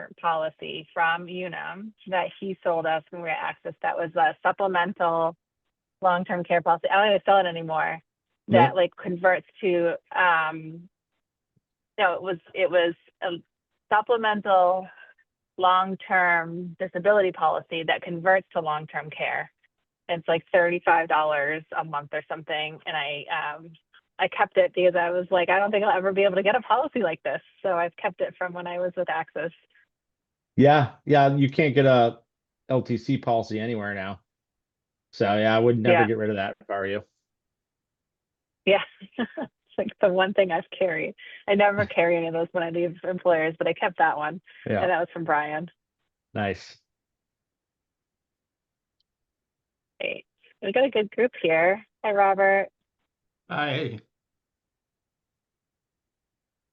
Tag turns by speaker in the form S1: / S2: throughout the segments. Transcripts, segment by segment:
S1: more policy from Unum that he sold us when we were at Access. That was a supplemental long-term care policy. I don't even sell it anymore. That like converts to no, it was a supplemental long-term disability policy that converts to long-term care. It's like $35 a month or something, and I kept it because I was like, I don't think I'll ever be able to get a policy like this. So I've kept it from when I was with Access.
S2: Yeah, you can't get a LTC policy anywhere now. So yeah, I would never get rid of that if I were you.
S1: Yeah. It's like the one thing I've carried. I never carry any of those when I leave employers, but I kept that one.
S2: Yeah.
S1: And that was from Brian.
S2: Nice.
S1: Great. We got a good group here. Hi, Robert.
S3: Hi.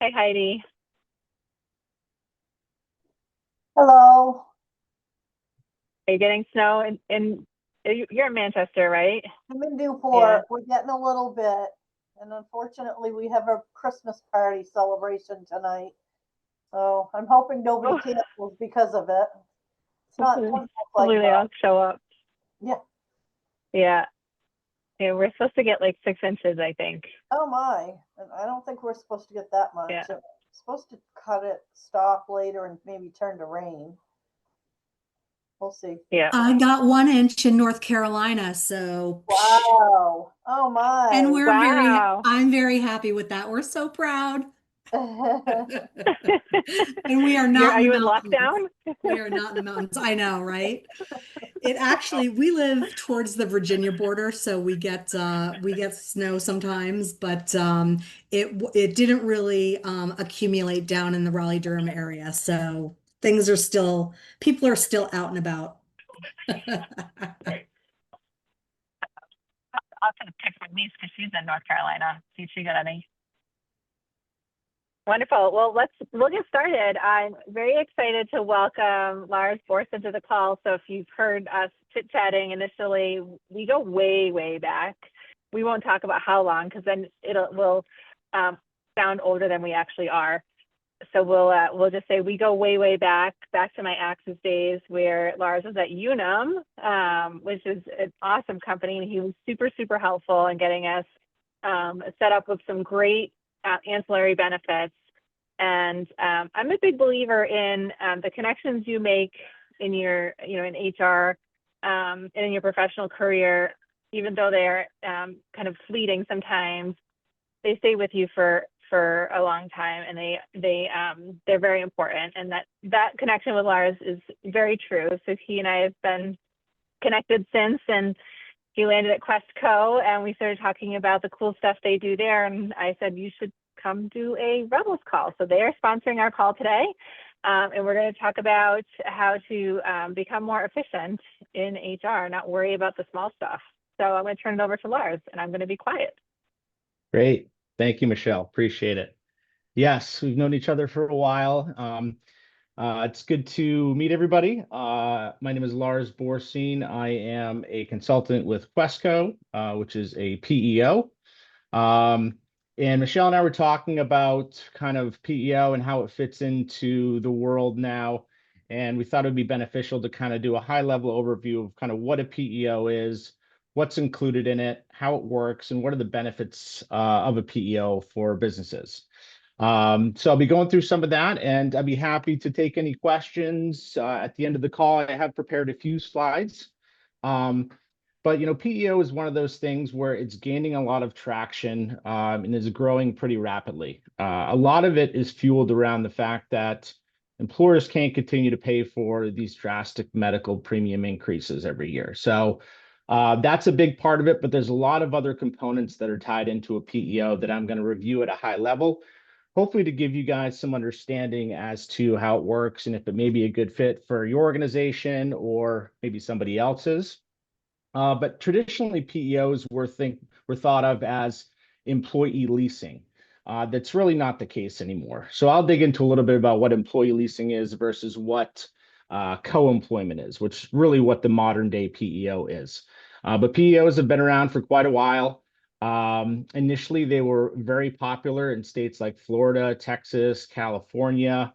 S1: Hi, Heidi.
S4: Hello.
S1: Are you getting snow you're in Manchester, right?
S4: I'm in Newport. We're getting a little bit. And unfortunately, we have a Christmas party celebration tonight. So I'm hoping nobody cancels because of it. It's not like
S1: they all show up.
S4: Yeah.
S1: Yeah. Yeah, we're supposed to get like 6 inches, I think.
S4: Oh my. And I don't think we're supposed to get that much.
S1: Yeah.
S4: It's supposed to stop later and maybe turn to rain. We'll see.
S1: Yeah.
S5: I got 1 inch in North Carolina, so
S4: wow. Oh my.
S5: And I'm very happy with that. We're so proud. And we are not.
S1: Are you in lockdown?
S5: We are not in the mountains. I know, right? We live towards the Virginia border, so we get snow sometimes, but it didn't really accumulate down in the Raleigh-Durham area. So people are still out and about.
S1: I'll have to pick my niece because she's in North Carolina. See if she got any. Wonderful. Well, we'll get started. I'm very excited to welcome Lars Borson to the call. So if you've heard us chit-chatting initially, we go way, way back. We won't talk about how long because then we'll sound older than we actually are. So we'll just say we go way, way back to my Axis days where Lars was at Unum, which is an awesome company, and he was super, super helpful in getting us set up with some great ancillary benefits. And I'm a big believer in the connections you make in your, in HR and in your professional career, even though they're kind of fleeting sometimes, they stay with you for a long time, and they're very important. And that connection with Lars is very true. So he and I have been connected since, and he landed at Questco, and we started talking about the cool stuff they do there. And I said, you should come do a Rebels call. So they are sponsoring our call today. And we're going to talk about how to become more efficient in HR, not worry about the small stuff. So I'm going to turn it over to Lars, and I'm going to be quiet.
S2: Great. Thank you, Michelle. Appreciate it. Yes, we've known each other for a while. It's good to meet everybody. My name is Lars Borson. I am a consultant with Questco, which is a PEO. And Michelle and I were talking about kind of PEO and how it fits into the world now. And we thought it would be beneficial to kind of do a high-level overview of kind of what a PEO is, what's included in it, how it works, and what are the benefits of a PEO for businesses. So I'll be going through some of that, and I'd be happy to take any questions at the end of the call. I have prepared a few slides. But, PEO is one of those things where it's gaining a lot of traction and is growing pretty rapidly. A lot of it is fueled around the fact that employers can't continue to pay for these drastic medical premium increases every year. So that's a big part of it, but there's a lot of other components that are tied into a PEO that I'm going to review at a high level, hopefully to give you guys some understanding as to how it works and if it may be a good fit for your organization or maybe somebody else's. But traditionally, PEOs were thought of as employee leasing. That's really not the case anymore. So I'll dig into a little bit about what employee leasing is versus what co-employment is, which is really what the modern day PEO is. But PEOs have been around for quite a while. Initially, they were very popular in states like Florida, Texas, California.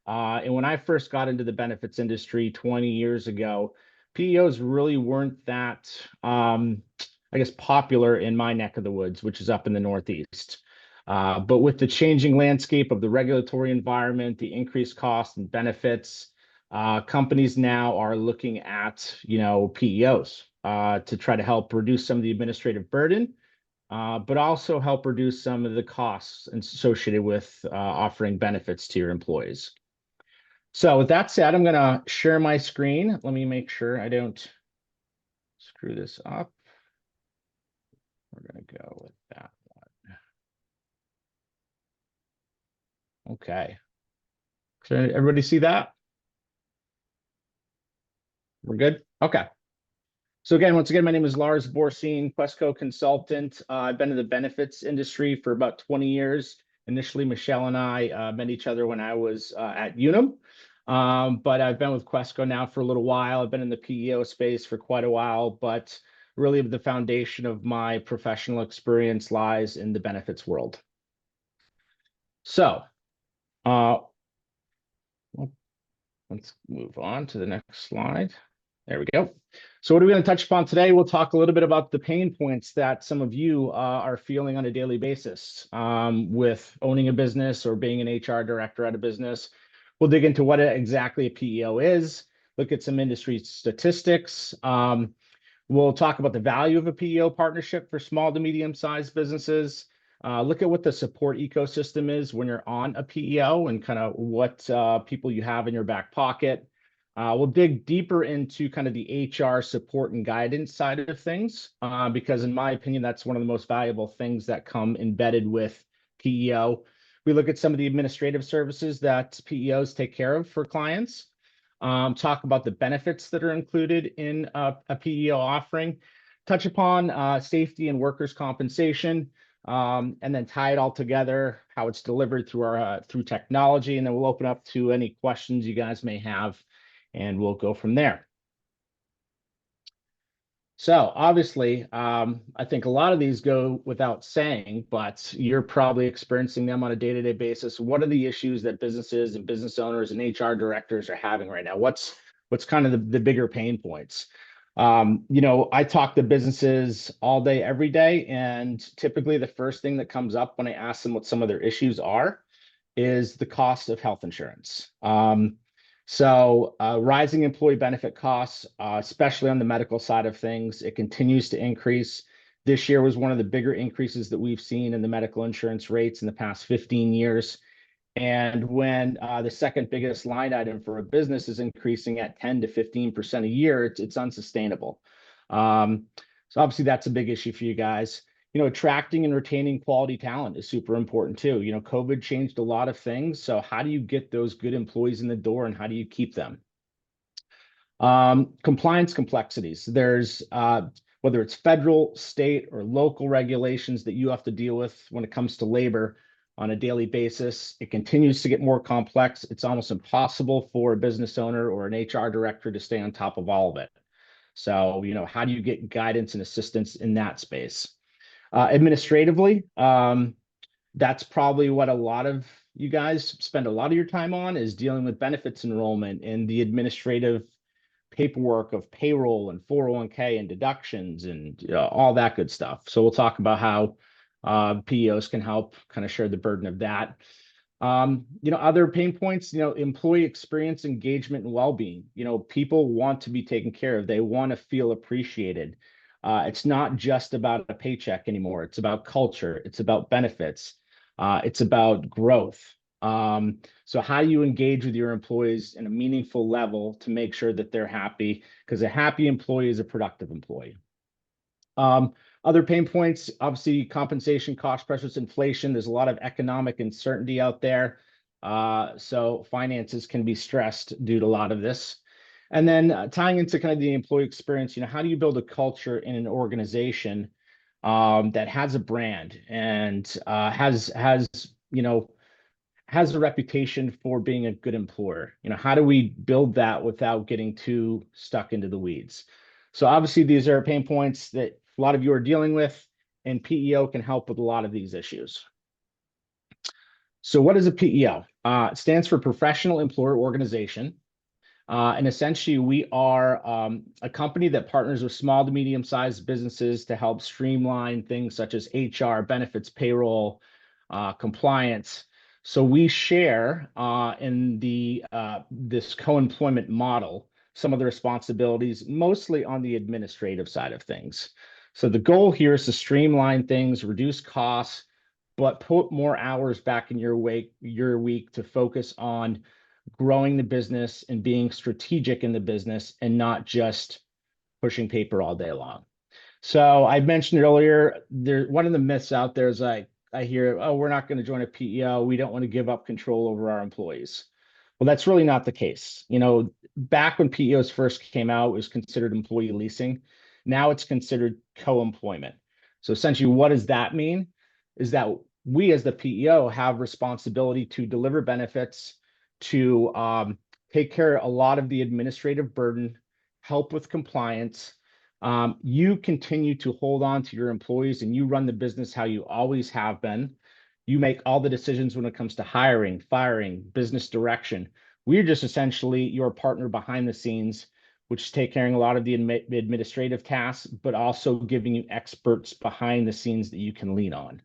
S2: And when I first got into the benefits industry 20 years ago, PEOs really weren't that, I guess, popular in my neck of the woods, which is up in the Northeast. But with the changing landscape of the regulatory environment, the increased costs and benefits, companies now are looking at, PEOs to try to help reduce some of the administrative burden, but also help reduce some of the costs associated with offering benefits to your employees. So with that said, I'm going to share my screen. Let me make sure I don't screw this up. We're going to go with that one. Okay. So everybody see that? We're good? Okay. So again, once again, my name is Lars Borsine, Questco consultant. I've been in the benefits industry for about 20 years. Initially, Michelle and I met each other when I was at Unum. But I've been with Questco now for a little while. I've been in the PEO space for quite a while, but really the foundation of my professional experience lies in the benefits world. So let's move on to the next slide. There we go. So what are we going to touch upon today? We'll talk a little bit about the pain points that some of you are feeling on a daily basis with owning a business or being an HR director at a business. We'll dig into what exactly a PEO is, look at some industry statistics. We'll talk about the value of a PEO partnership for small to medium-sized businesses. Look at what the support ecosystem is when you're on a PEO and kind of what people you have in your back pocket. We'll dig deeper into kind of the HR support and guidance side of things, because in my opinion, that's one of the most valuable things that come embedded with PEO. We look at some of the administrative services that PEOs take care of for clients, talk about the benefits that are included in a PEO offering, touch upon safety and workers' compensation, and then tie it all together, how it's delivered through technology, and then we'll open up to any questions you guys may have, and we'll go from there. So obviously, I think a lot of these go without saying, but you're probably experiencing them on a day-to-day basis. What are the issues that businesses and business owners and HR directors are having right now? What's kind of the bigger pain points? I talk to businesses all day, every day, and typically the first thing that comes up when I ask them what some of their issues are is the cost of health insurance. So rising employee benefit costs, especially on the medical side of things, it continues to increase. This year was one of the bigger increases that we've seen in the medical insurance rates in the past 15 years. And when the second biggest line item for a business is increasing at 10 to 15% a year, it's unsustainable. So obviously that's a big issue for you guys. Attracting and retaining quality talent is super important too. COVID changed a lot of things. So how do you get those good employees in the door and how do you keep them? Compliance complexities. There's whether it's federal, state, or local regulations that you have to deal with when it comes to labor on a daily basis. It continues to get more complex. It's almost impossible for a business owner or an HR director to stay on top of all of it. So, how do you get guidance and assistance in that space? Administratively, that's probably what a lot of you guys spend a lot of your time on, is dealing with benefits enrollment and the administrative paperwork of payroll and 401k and deductions and all that good stuff. So we'll talk about how PEOs can help kind of share the burden of that. Other pain points, employee experience, engagement, and well-being. People want to be taken care of. They want to feel appreciated. It's not just about a paycheck anymore. It's about culture. It's about benefits. It's about growth. So how do you engage with your employees in a meaningful level to make sure that they're happy? Because a happy employee is a productive employee. Other pain points, obviously, compensation, cost pressures, inflation. There's a lot of economic uncertainty out there. So finances can be stressed due to a lot of this. And then tying into kind of the employee experience, how do you build a culture in an organization that has a brand and has a reputation for being a good employer? How do we build that without getting too stuck into the weeds? So obviously, these are pain points that a lot of you are dealing with, and PEO can help with a lot of these issues. So what is a PEO? It stands for Professional Employer Organization. And essentially, we are a company that partners with small to medium-sized businesses to help streamline things such as HR, benefits, payroll, compliance. So we share in this co-employment model some of the responsibilities, mostly on the administrative side of things. So the goal here is to streamline things, reduce costs, but put more hours back in your week to focus on growing the business and being strategic in the business and not just pushing paper all day long. So I mentioned earlier, one of the myths out there is I hear, oh, we're not going to join a PEO. We don't want to give up control over our employees. Well, that's really not the case. You know, back when PEOs first came out, it was considered employee leasing. Now it's considered co-employment. So essentially, what does that mean? Is that we as the PEO have responsibility to deliver benefits, to take care of a lot of the administrative burden, help with compliance. You continue to hold on to your employees and you run the business how you always have been. You make all the decisions when it comes to hiring, firing, business direction. We're just essentially your partner behind the scenes, which is taking care of a lot of the administrative tasks, but also giving you experts behind the scenes that you can lean on.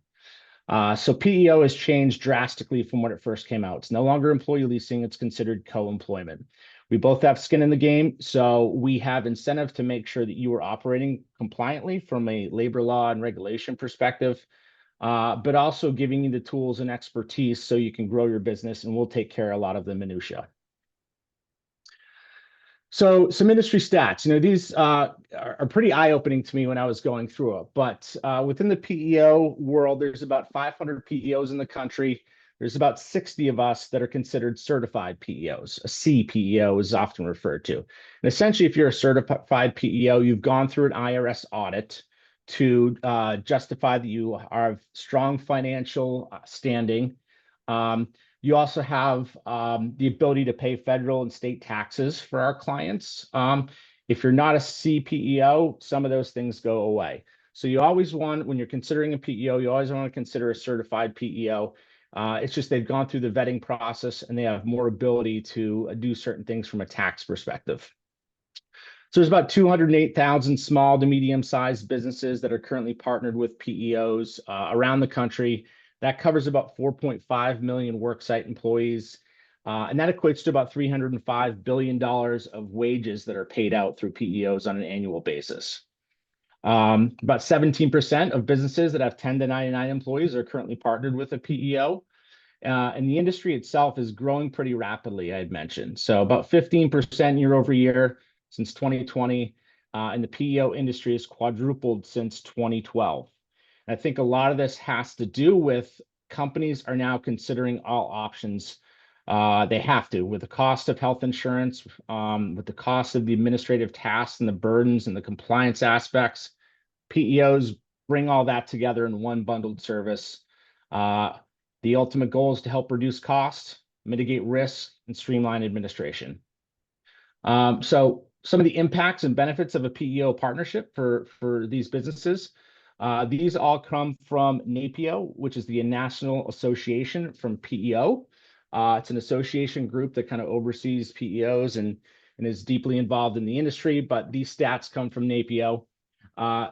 S2: So PEO has changed drastically from when it first came out. It's no longer employee leasing, it's considered co-employment. We both have skin in the game, so we have incentive to make sure that you are operating compliantly from a labor law and regulation perspective, but also giving you the tools and expertise so you can grow your business, and we'll take care of a lot of the minutia. So some industry stats, you know, these are pretty eye-opening to me when I was going through it, but within the PEO world, there's about 500 PEOs in the country. There's about 60 of us that are considered certified PEOs. A CPEO is often referred to. And essentially, if you're a certified PEO, you've gone through an IRS audit to justify that you are of strong financial standing. You also have the ability to pay federal and state taxes for our clients. If you're not a CPEO, some of those things go away. So you always want, when you're considering a PEO, you always want to consider a certified PEO. It's just they've gone through the vetting process and they have more ability to do certain things from a tax perspective. So there's about 208,000 small to medium-sized businesses that are currently partnered with PEOs around the country. That covers about 4.5 million worksite employees, and that equates to about $305 billion of wages that are paid out through PEOs on an annual basis. About 17% of businesses that have 10 to 99 employees are currently partnered with a PEO, and the industry itself is growing pretty rapidly, I had mentioned. So about 15% year over year since 2020, and the PEO industry has quadrupled since 2012. I think a lot of this has to do with companies are now considering all options. They have to, with the cost of health insurance, with the cost of the administrative tasks and the burdens and the compliance aspects. PEOs bring all that together in one bundled service. The ultimate goal is to help reduce costs, mitigate risk, and streamline administration. So some of the impacts and benefits of a PEO partnership for these businesses. These all come from NAPEO, which is the National Association from PEO. It's an association group that kind of oversees PEOs and is deeply involved in the industry, but these stats come from NAPEO.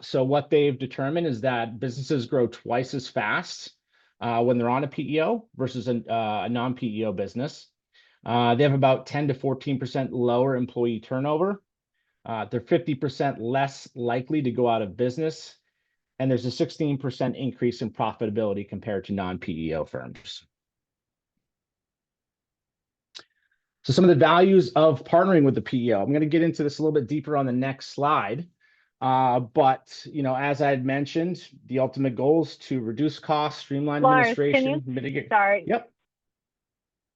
S2: So what they've determined is that businesses grow twice as fast when they're on a PEO versus a non-PEO business. They have about 10 to 14% lower employee turnover. They're 50% less likely to go out of business. And there's a 16% increase in profitability compared to non-PEO firms. So some of the values of partnering with the PEO. I'm going to get into this a little bit deeper on the next slide. But, you know, as I had mentioned, the ultimate goal is to reduce costs, streamline
S1: Lars,
S2: administration, mitigate.
S1: Sorry.
S2: Yep.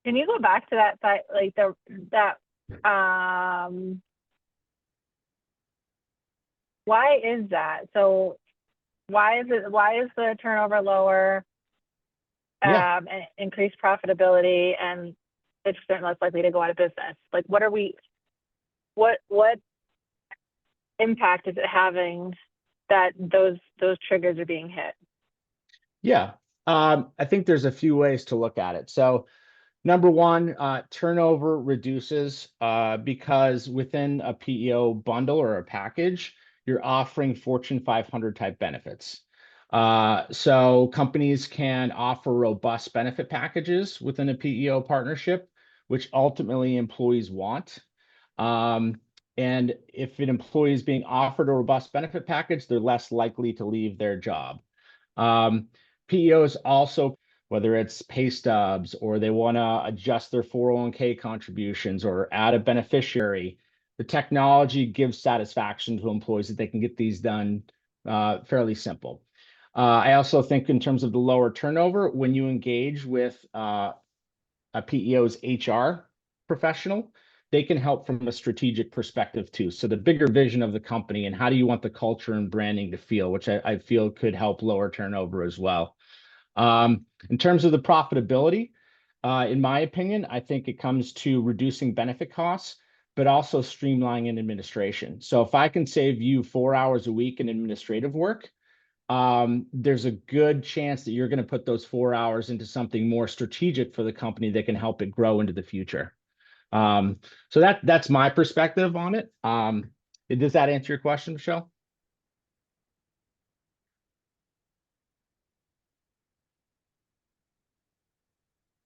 S1: Can you go back to that site, like why is that? So why is the turnover lower, and increased profitability and 50% less likely to go out of business? Like, what impact is it having that those triggers are being hit?
S2: Yeah. I think there's a few ways to look at it. So number one, turnover reduces because within a PEO bundle or a package, you're offering Fortune 500 type benefits. So companies can offer robust benefit packages within a PEO partnership, which ultimately employees want. And if an employee is being offered a robust benefit package, they're less likely to leave their job. PEOs also, whether it's pay stubs or they want to adjust their 401k contributions or add a beneficiary, the technology gives satisfaction to employees that they can get these done fairly simple. I also think in terms of the lower turnover, when you engage with a PEO's HR professional, they can help from a strategic perspective too. So the bigger vision of the company and how do you want the culture and branding to feel, which I feel could help lower turnover as well. In terms of the profitability, in my opinion, I think it comes to reducing benefit costs, but also streamlining administration. So if I can save you 4 hours a week in administrative work, there's a good chance that you're going to put those 4 hours into something more strategic for the company that can help it grow into the future. So that's my perspective on it. Does that answer your question, Michelle?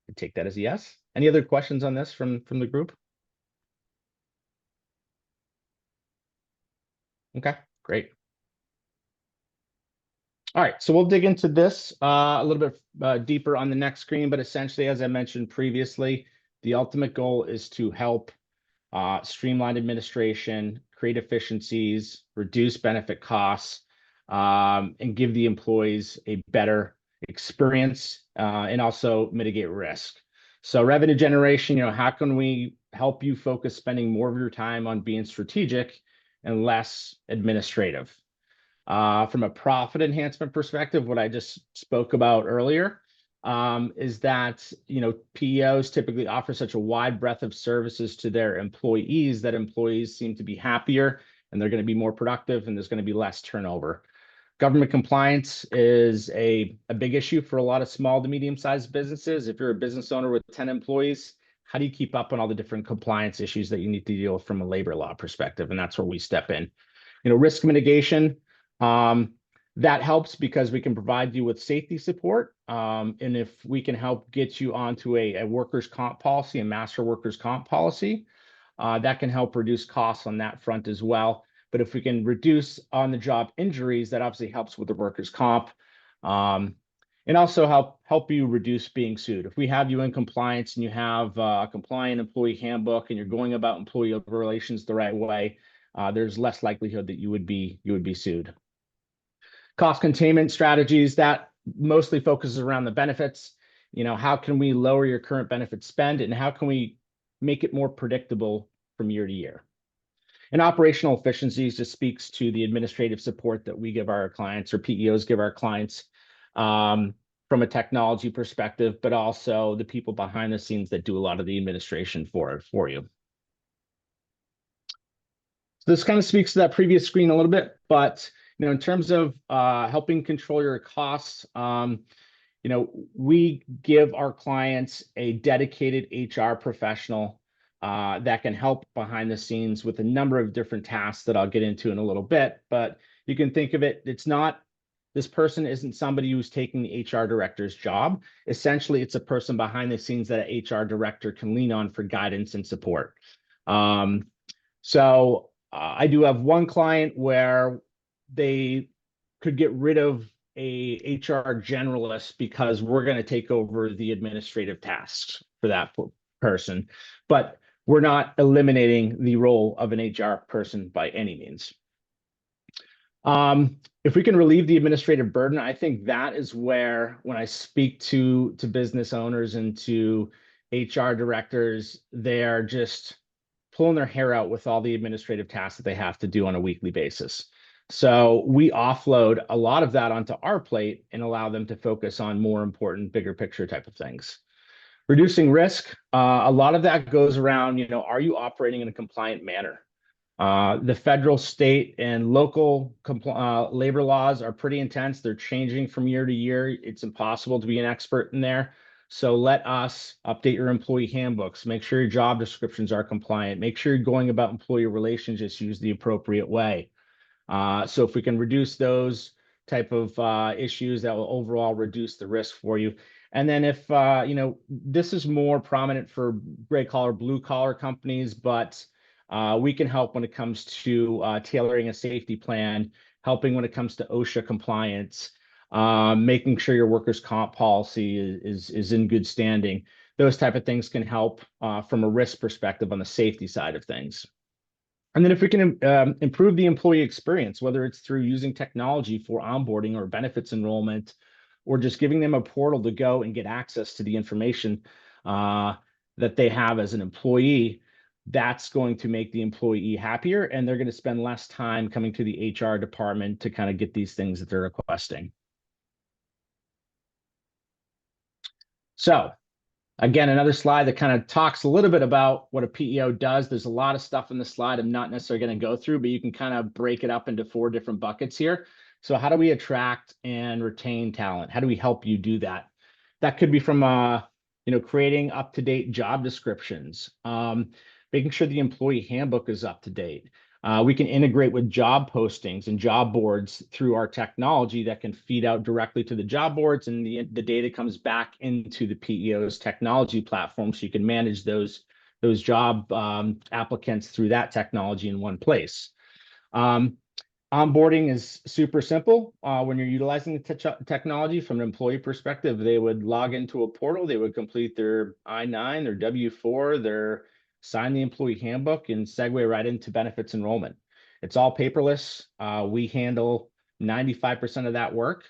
S2: I take that as a yes. Any other questions on this from the group? Okay, great. All right, so we'll dig into this a little bit deeper on the next screen, but essentially, as I mentioned previously, the ultimate goal is to help streamline administration, create efficiencies, reduce benefit costs, and give the employees a better experience and also mitigate risk. So revenue generation, how can we help you focus spending more of your time on being strategic and less administrative? From a profit enhancement perspective, what I just spoke about earlier is that PEOs typically offer such a wide breadth of services to their employees that employees seem to be happier and they're going to be more productive and there's going to be less turnover. Government compliance is a big issue for a lot of small to medium-sized businesses. If you're a business owner with 10 employees, how do you keep up on all the different compliance issues that you need to deal with from a labor law perspective? And that's where we step in. Risk mitigation. That helps because we can provide you with safety support. And if we can help get you onto a workers' comp policy, a master workers' comp policy, that can help reduce costs on that front as well. But if we can reduce on-the-job injuries, that obviously helps with the workers' comp. And also help you reduce being sued. If we have you in compliance and you have a compliant employee handbook and you're going about employee relations the right way, there's less likelihood that you would be sued. Cost containment strategies, that mostly focuses around the benefits. How can we lower your current benefit spend and how can we make it more predictable from year to year? And operational efficiencies just speaks to the administrative support that we give our clients or PEOs give our clients from a technology perspective, but also the people behind the scenes that do a lot of the administration for you. So this kind of speaks to that previous screen a little bit, but in terms of helping control your costs, we give our clients a dedicated HR professional that can help behind the scenes with a number of different tasks that I'll get into in a little bit. But you can think of it, this person isn't somebody who's taking the HR director's job. Essentially, it's a person behind the scenes that an HR director can lean on for guidance and support. So I do have one client where they could get rid of a HR generalist because we're going to take over the administrative tasks for that person, but we're not eliminating the role of an HR person by any means. If we can relieve the administrative burden, I think that is where, when I speak to business owners and to HR directors, they're just pulling their hair out with all the administrative tasks that they have to do on a weekly basis. So we offload a lot of that onto our plate and allow them to focus on more important, bigger picture type of things. Reducing risk, a lot of that goes around, are you operating in a compliant manner? The federal, state, and local labor laws are pretty intense. They're changing from year to year. It's impossible to be an expert in there. So let us update your employee handbooks. Make sure your job descriptions are compliant. Make sure you're going about employee relations issues the appropriate way. So if we can reduce those type of issues, that will overall reduce the risk for you. And then if, this is more prominent for gray collar, blue collar companies, but we can help when it comes to tailoring a safety plan, helping when it comes to OSHA compliance, making sure your workers' comp policy is in good standing. Those type of things can help from a risk perspective on the safety side of things. And then if we can improve the employee experience, whether it's through using technology for onboarding or benefits enrollment, or just giving them a portal to go and get access to the information that they have as an employee, that's going to make the employee happier, and they're going to spend less time coming to the HR department to kind of get these things that they're requesting. So again, another slide that kind of talks a little bit about what a PEO does. There's a lot of stuff in the slide I'm not necessarily going to go through, but you can kind of break it up into 4 different buckets here. So how do we attract and retain talent? How do we help you do that? That could be from, creating up-to-date job descriptions, making sure the employee handbook is up to date. We can integrate with job postings and job boards through our technology that can feed out directly to the job boards, and the data comes back into the PEO's technology platform, so you can manage those job applicants through that technology in one place. Onboarding is super simple. When you're utilizing the technology from an employee perspective, they would log into a portal, they would complete their I-9, their W-4, sign the employee handbook, and segue right into benefits enrollment. It's all paperless. We handle 95% of that work.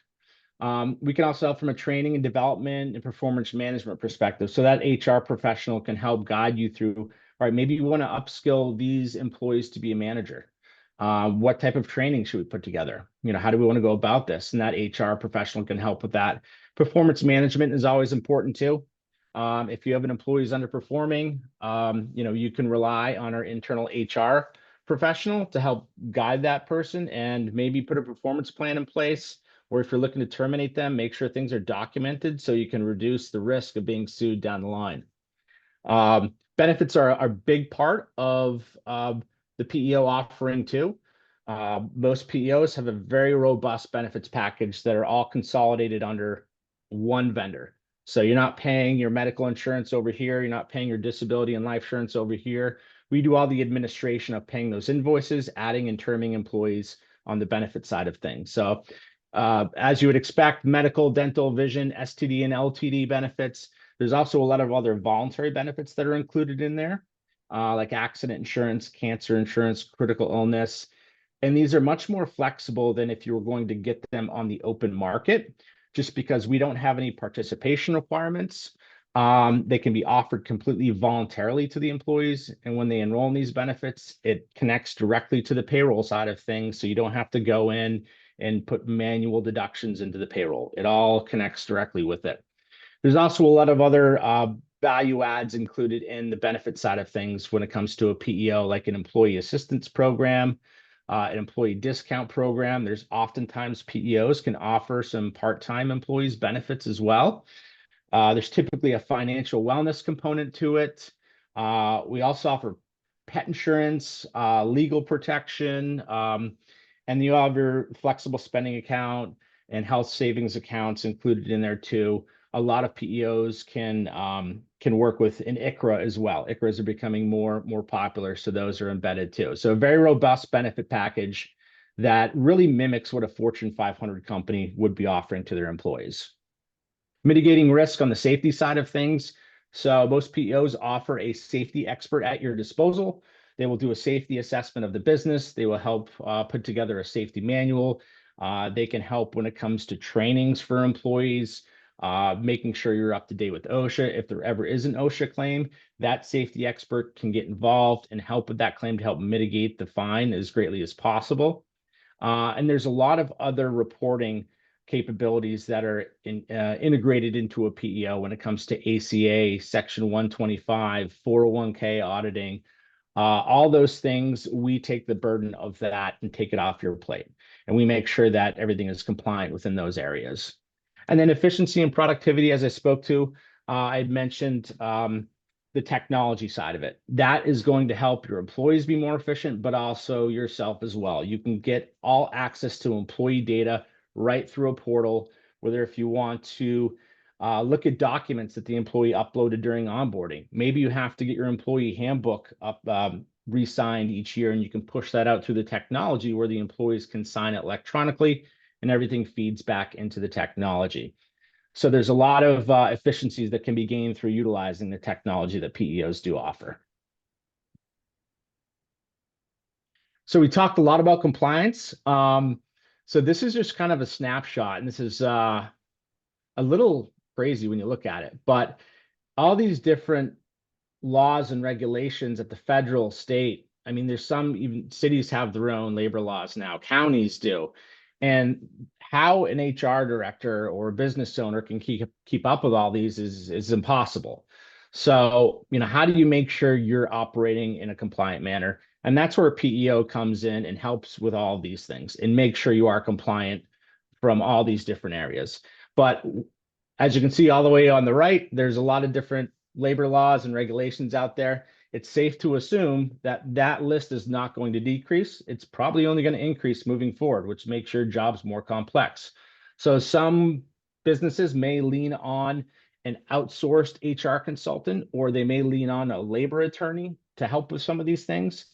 S2: We can also help from a training and development and performance management perspective. So that HR professional can help guide you through, all right, maybe you want to upskill these employees to be a manager. What type of training should we put together? How do we want to go about this? And that HR professional can help with that. Performance management is always important too. If you have an employee who's underperforming, you can rely on our internal HR professional to help guide that person and maybe put a performance plan in place. Or if you're looking to terminate them, make sure things are documented so you can reduce the risk of being sued down the line. Benefits are a big part of the PEO offering too. Most PEOs have a very robust benefits package that are all consolidated under one vendor. So you're not paying your medical insurance over here. You're not paying your disability and life insurance over here. We do all the administration of paying those invoices, adding and terming employees on the benefit side of things. So as you would expect, medical, dental, vision, STD, and LTD benefits. There's also a lot of other voluntary benefits that are included in there, like accident insurance, cancer insurance, critical illness. And these are much more flexible than if you were going to get them on the open market, just because we don't have any participation requirements. They can be offered completely voluntarily to the employees. And when they enroll in these benefits, it connects directly to the payroll side of things. So you don't have to go in and put manual deductions into the payroll. It all connects directly with it. There's also a lot of other value adds included in the benefit side of things when it comes to a PEO, like an employee assistance program, an employee discount program. There's oftentimes PEOs can offer some part-time employees benefits as well. There's typically a financial wellness component to it. We also offer pet insurance, legal protection, and you have your flexible spending account and health savings accounts included in there too. A lot of PEOs can work with an ICHRA as well. ICHRAs are becoming more popular, so those are embedded too. So a very robust benefit package that really mimics what a Fortune 500 company would be offering to their employees. Mitigating risk on the safety side of things. So most PEOs offer a safety expert at your disposal. They will do a safety assessment of the business. They will help put together a safety manual. They can help when it comes to trainings for employees, making sure you're up to date with OSHA. If there ever is an OSHA claim, that safety expert can get involved and help with that claim to help mitigate the fine as greatly as possible. And there's a lot of other reporting capabilities that are integrated into a PEO when it comes to ACA, Section 125, 401k auditing. All those things, we take the burden of that and take it off your plate. And we make sure that everything is compliant within those areas. And then efficiency and productivity, as I spoke to, I had mentioned the technology side of it. That is going to help your employees be more efficient, but also yourself as well. You can get all access to employee data right through a portal, whether if you want to look at documents that the employee uploaded during onboarding. Maybe you have to get your employee handbook up re-signed each year, and you can push that out through the technology where the employees can sign it electronically and everything feeds back into the technology. So there's a lot of efficiencies that can be gained through utilizing the technology that PEOs do offer. So we talked a lot about compliance. So this is just kind of a snapshot, and this is a little crazy when you look at it, but all these different laws and regulations at the federal, state, I mean, there's some, even cities have their own labor laws now, counties do. And how an HR director or a business owner can keep up with all these is impossible. So, how do you make sure you're operating in a compliant manner? And that's where PEO comes in and helps with all these things and make sure you are compliant from all these different areas. But as you can see all the way on the right, there's a lot of different labor laws and regulations out there. It's safe to assume that that list is not going to decrease. It's probably only going to increase moving forward, which makes your jobs more complex. So some businesses may lean on an outsourced HR consultant, or they may lean on a labor attorney to help with some of these things.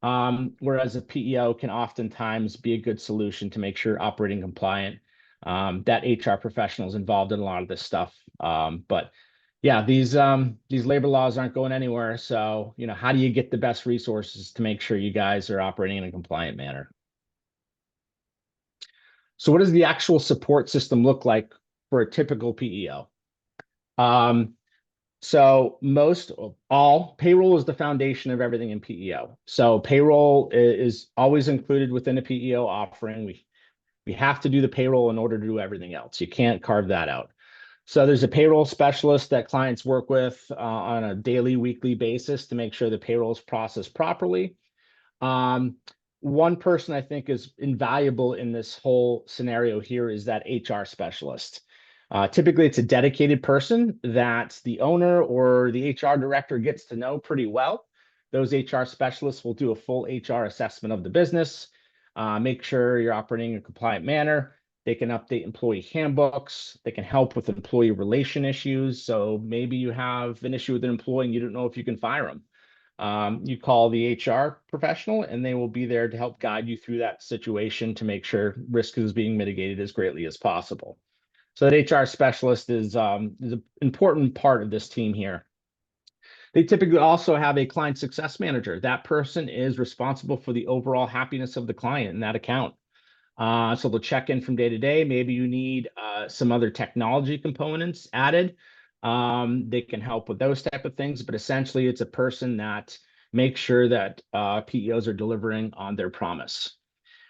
S2: Whereas a PEO can oftentimes be a good solution to make sure operating compliant. That HR professional is involved in a lot of this stuff. But yeah, these labor laws aren't going anywhere. So, how do you get the best resources to make sure you guys are operating in a compliant manner? So what does the actual support system look like for a typical PEO? So all payroll is the foundation of everything in PEO. So payroll is always included within a PEO offering. We have to do the payroll in order to do everything else. You can't carve that out. So there's a payroll specialist that clients work with on a daily, weekly basis to make sure the payroll is processed properly. One person I think is invaluable in this whole scenario here is that HR specialist. Typically, it's a dedicated person that the owner or the HR director gets to know pretty well. Those HR specialists will do a full HR assessment of the business, make sure you're operating in a compliant manner. They can update employee handbooks. They can help with employee relation issues. So maybe you have an issue with an employee and you don't know if you can fire them. You call the HR professional and they will be there to help guide you through that situation to make sure risk is being mitigated as greatly as possible. So that HR specialist is an important part of this team here. They typically also have a client success manager. That person is responsible for the overall happiness of the client in that account. So they'll check in from day to day. Maybe you need some other technology components added. They can help with those type of things, but essentially it's a person that makes sure that PEOs are delivering on their promise.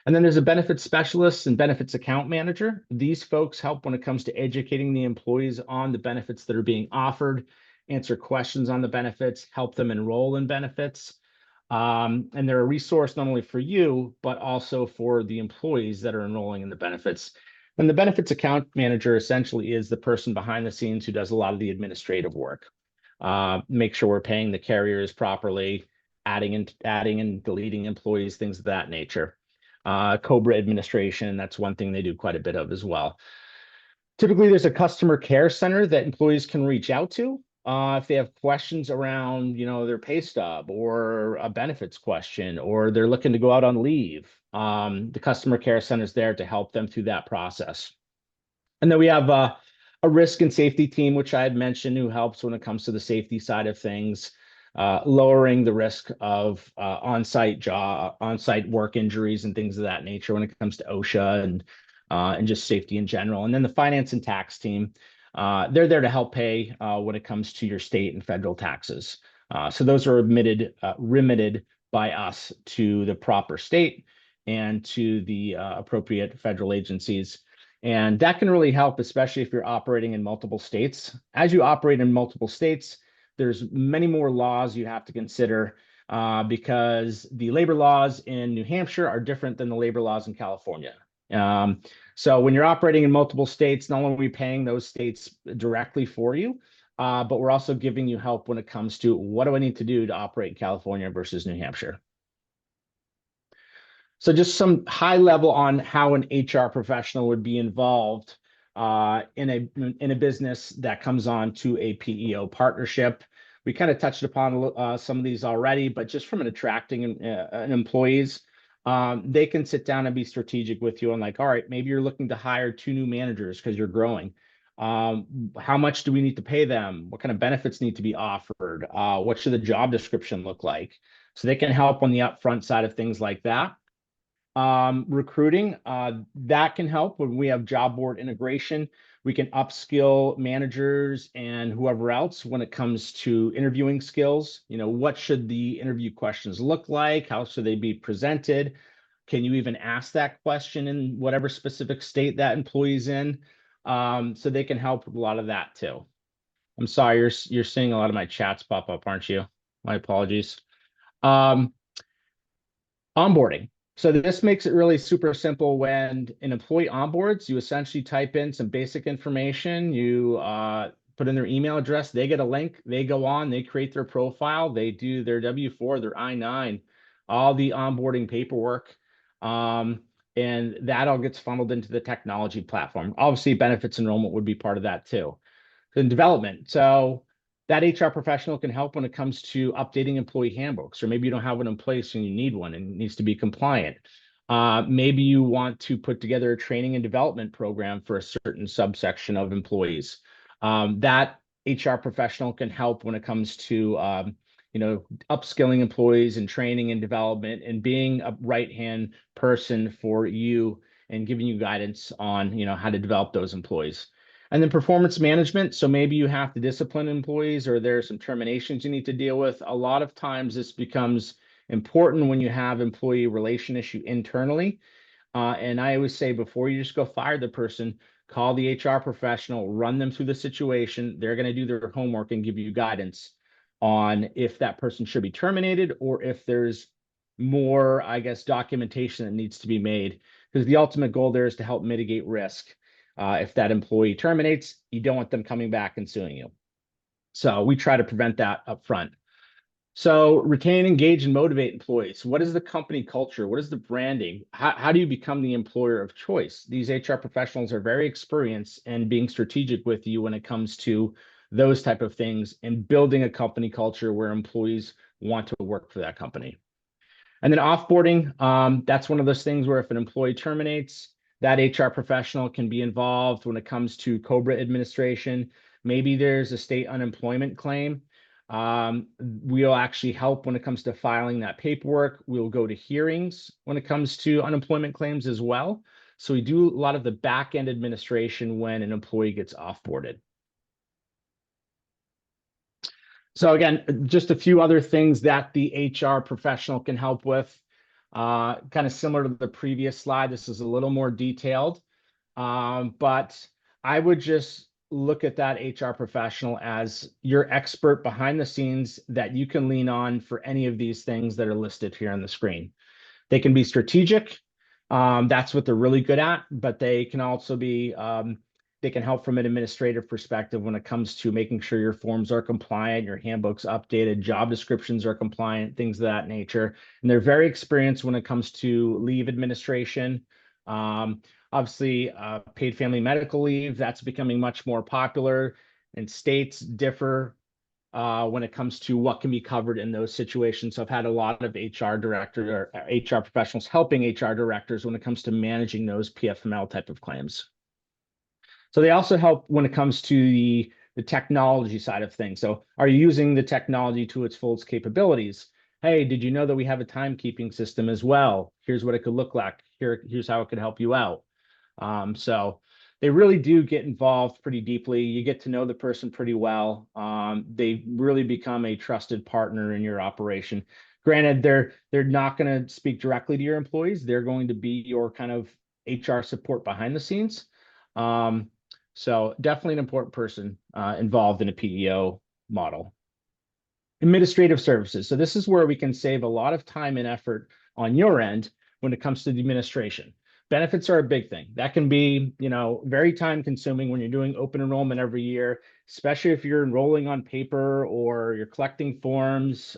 S2: And then there's a benefits specialist and benefits account manager. These folks help when it comes to educating the employees on the benefits that are being offered, answer questions on the benefits, help them enroll in benefits. And they're a resource not only for you, but also for the employees that are enrolling in the benefits. And the benefits account manager essentially is the person behind the scenes who does a lot of the administrative work. Make sure we're paying the carriers properly, adding and deleting employees, things of that nature. COBRA administration, that's one thing they do quite a bit of as well. Typically, there's a customer care center that employees can reach out to if they have questions around, their pay stub or a benefits question, or they're looking to go out on leave. The customer care center is there to help them through that process. And then we have a risk and safety team, which I had mentioned, who helps when it comes to the safety side of things, lowering the risk of on-site work injuries and things of that nature when it comes to OSHA and just safety in general. And then the finance and tax team, they're there to help pay when it comes to your state and federal taxes. So those are remitted by us to the proper state and to the appropriate federal agencies. And that can really help, especially if you're operating in multiple states. As you operate in multiple states, there's many more laws you have to consider. because the labor laws in New Hampshire are different than the labor laws in California. So when you're operating in multiple states, not only are we paying those states directly for you, but we're also giving you help when it comes to what do I need to do to operate in California versus New Hampshire. So just some high level on how an HR professional would be involved in a business that comes on to a PEO partnership. We kind of touched upon some of these already, but just from an attracting an employees, they can sit down and be strategic with you and like, all right, maybe you're looking to hire 2 new managers because you're growing. How much do we need to pay them? What kind of benefits need to be offered? What should the job description look like? So they can help on the upfront side of things like that. Recruiting, that can help when we have job board integration. We can upskill managers and whoever else when it comes to interviewing skills. You know, what should the interview questions look like? How should they be presented? Can you even ask that question in whatever specific state that employee's in? So they can help with a lot of that too. I'm sorry, you're seeing a lot of my chats pop up, aren't you? My apologies. Onboarding. So this makes it really super simple. When an employee onboards, you essentially type in some basic information. You put in their email address. They get a link. They go on. They create their profile. They do their W-4, their I-9, all the onboarding paperwork. And that all gets funneled into the technology platform. Obviously, benefits enrollment would be part of that too. Then development. So that HR professional can help when it comes to updating employee handbooks, or maybe you don't have one in place and you need one and it needs to be compliant. Maybe you want to put together a training and development program for a certain subsection of employees. That HR professional can help when it comes to upskilling employees and training and development and being a right-hand person for you and giving you guidance on how to develop those employees. And then performance management. So maybe you have to discipline employees or there's some terminations you need to deal with. A lot of times this becomes important when you have employee relation issue internally. And I always say before you just go fire the person, call the HR professional, run them through the situation. They're going to do their homework and give you guidance on if that person should be terminated or if there's more, documentation that needs to be made. Because the ultimate goal there is to help mitigate risk. If that employee terminates, you don't want them coming back and suing you. So we try to prevent that up front. So retain, engage, and motivate employees. What is the company culture? What is the branding? How do you become the employer of choice? These HR professionals are very experienced in being strategic with you when it comes to those type of things and building a company culture where employees want to work for that company. And then offboarding, that's one of those things where if an employee terminates, that HR professional can be involved when it comes to COBRA administration. Maybe there's a state unemployment claim. We'll actually help when it comes to filing that paperwork. We'll go to hearings when it comes to unemployment claims as well. So we do a lot of the back-end administration when an employee gets offboarded. So again, just a few other things that the HR professional can help with. Kind of similar to the previous slide, this is a little more detailed, but I would just look at that HR professional as your expert behind the scenes that you can lean on for any of these things that are listed here on the screen. They can be strategic. That's what they're really good at, but they can also be they can help from an administrative perspective when it comes to making sure your forms are compliant, your handbook's updated, job descriptions are compliant, things of that nature. And they're very experienced when it comes to leave administration. Obviously, paid family medical leave, that's becoming much more popular, and states differ when it comes to what can be covered in those situations. So I've had a lot of HR directors or HR professionals helping HR directors when it comes to managing those PFML type of claims. So they also help when it comes to the technology side of things. So are you using the technology to its fullest capabilities? Hey, did you know that we have a timekeeping system as well? Here's what it could look like. Here's how it could help you out. So they really do get involved pretty deeply. You get to know the person pretty well. They really become a trusted partner in your operation. Granted, they're not going to speak directly to your employees. They're going to be your kind of HR support behind the scenes. So definitely an important person involved in a PEO model. Administrative services. So this is where we can save a lot of time and effort on your end when it comes to the administration. Benefits are a big thing. That can be, very time consuming when you're doing open enrollment every year, especially if you're enrolling on paper or you're collecting forms.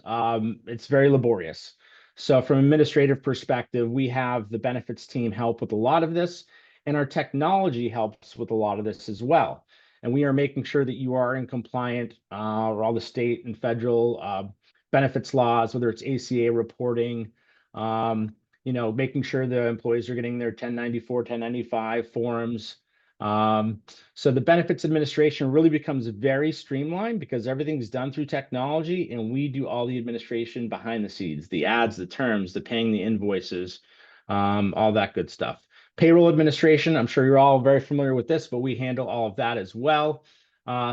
S2: It's very laborious. So from an administrative perspective, we have the benefits team help with a lot of this, and our technology helps with a lot of this as well. And we are making sure that you are in compliant with all the state and federal benefits laws, whether it's ACA reporting, making sure the employees are getting their 1094, 1095 forms. So the benefits administration really becomes very streamlined because everything's done through technology, and we do all the administration behind the scenes, the ads, the terms, the paying the invoices, all that good stuff. Payroll administration, I'm sure you're all very familiar with this, but we handle all of that as well.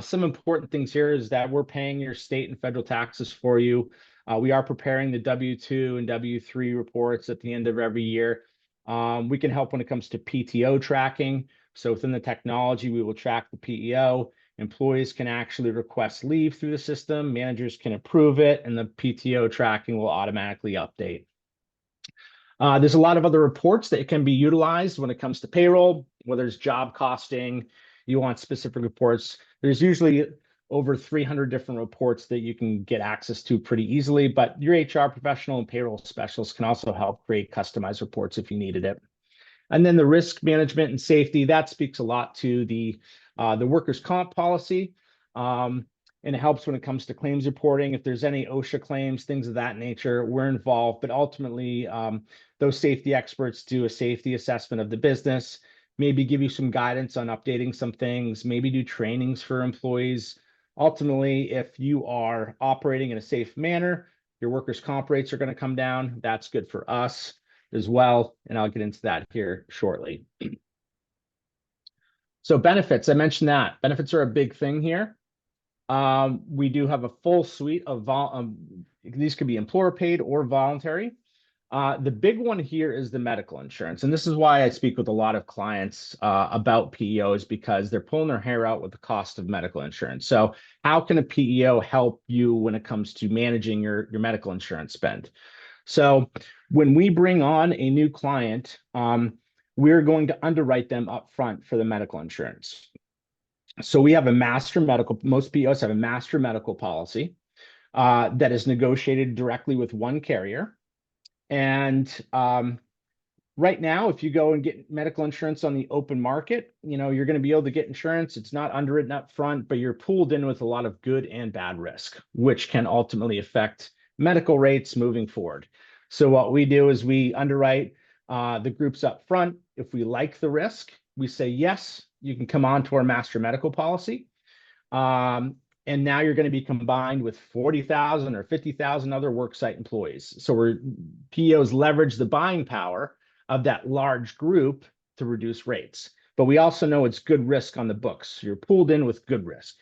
S2: Some important things here is that we're paying your state and federal taxes for you. We are preparing the W-2 and W-3 reports at the end of every year. We can help when it comes to PTO tracking. So within the technology, we will track the PEO. Employees can actually request leave through the system. Managers can approve it, and the PTO tracking will automatically update. There's a lot of other reports that can be utilized when it comes to payroll, whether it's job costing, you want specific reports. There's usually over 300 different reports that you can get access to pretty easily, but your HR professional and payroll specialists can also help create customized reports if you needed it. And then the risk management and safety, that speaks a lot to the workers' comp policy. And it helps when it comes to claims reporting. If there's any OSHA claims, things of that nature, we're involved. But ultimately, those safety experts do a safety assessment of the business, maybe give you some guidance on updating some things, maybe do trainings for employees. Ultimately, if you are operating in a safe manner, your workers' comp rates are going to come down. That's good for us as well. And I'll get into that here shortly. So benefits, I mentioned that. Benefits are a big thing here. We do have a full suite of these could be employer paid or voluntary. The big one here is the medical insurance. And this is why I speak with a lot of clients about PEOs, because they're pulling their hair out with the cost of medical insurance. So how can a PEO help you when it comes to managing your medical insurance spend? So when we bring on a new client, we're going to underwrite them up front for the medical insurance. So we have a master medical, most PEOs have a master medical policy that is negotiated directly with one carrier. And right now, if you go and get medical insurance on the open market, you're going to be able to get insurance. It's not underwritten up front, but you're pooled in with a lot of good and bad risk, which can ultimately affect medical rates moving forward. So what we do is we underwrite the groups up front. If we like the risk, we say, yes, you can come on to our master medical policy. And now you're going to be combined with 40,000 or 50,000 other worksite employees. So PEOs leverage the buying power of that large group to reduce rates. But we also know it's good risk on the books. You're pooled in with good risk.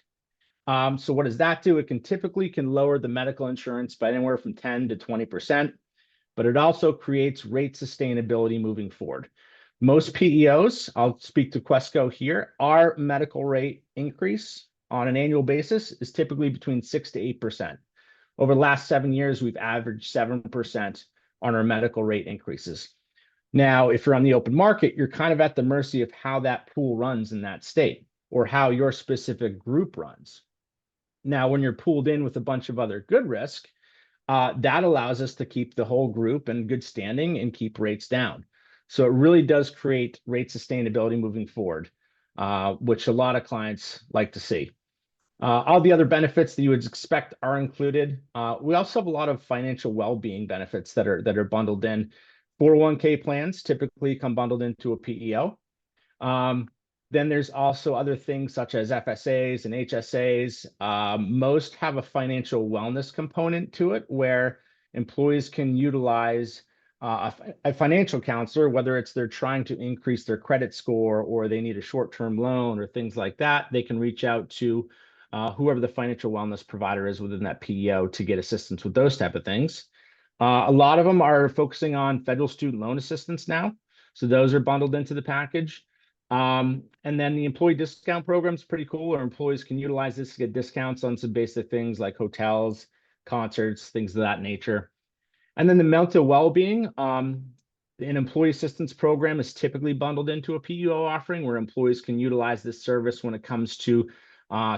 S2: So what does that do? It typically can lower the medical insurance by anywhere from 10 to 20%, but it also creates rate sustainability moving forward. Most PEOs, I'll speak to Quesco here, our medical rate increase on an annual basis is typically between 6 to 8%. Over the last 7 years, we've averaged 7% on our medical rate increases. Now, if you're on the open market, you're kind of at the mercy of how that pool runs in that state or how your specific group runs. Now, when you're pooled in with a bunch of other good risk, that allows us to keep the whole group in good standing and keep rates down. So it really does create rate sustainability moving forward, which a lot of clients like to see. All the other benefits that you would expect are included. We also have a lot of financial well-being benefits that are bundled in. 401k plans typically come bundled into a PEO. Then there's also other things such as FSAs and HSAs. Most have a financial wellness component to it where employees can utilize a financial counselor, whether it's they're trying to increase their credit score or they need a short-term loan or things like that. They can reach out to whoever the financial wellness provider is within that PEO to get assistance with those type of things. A lot of them are focusing on federal student loan assistance now. So those are bundled into the package. And then the employee discount program is pretty cool, where employees can utilize this to get discounts on some basic things like hotels, concerts, things of that nature. And then the mental well-being, an employee assistance program is typically bundled into a PEO offering where employees can utilize this service when it comes to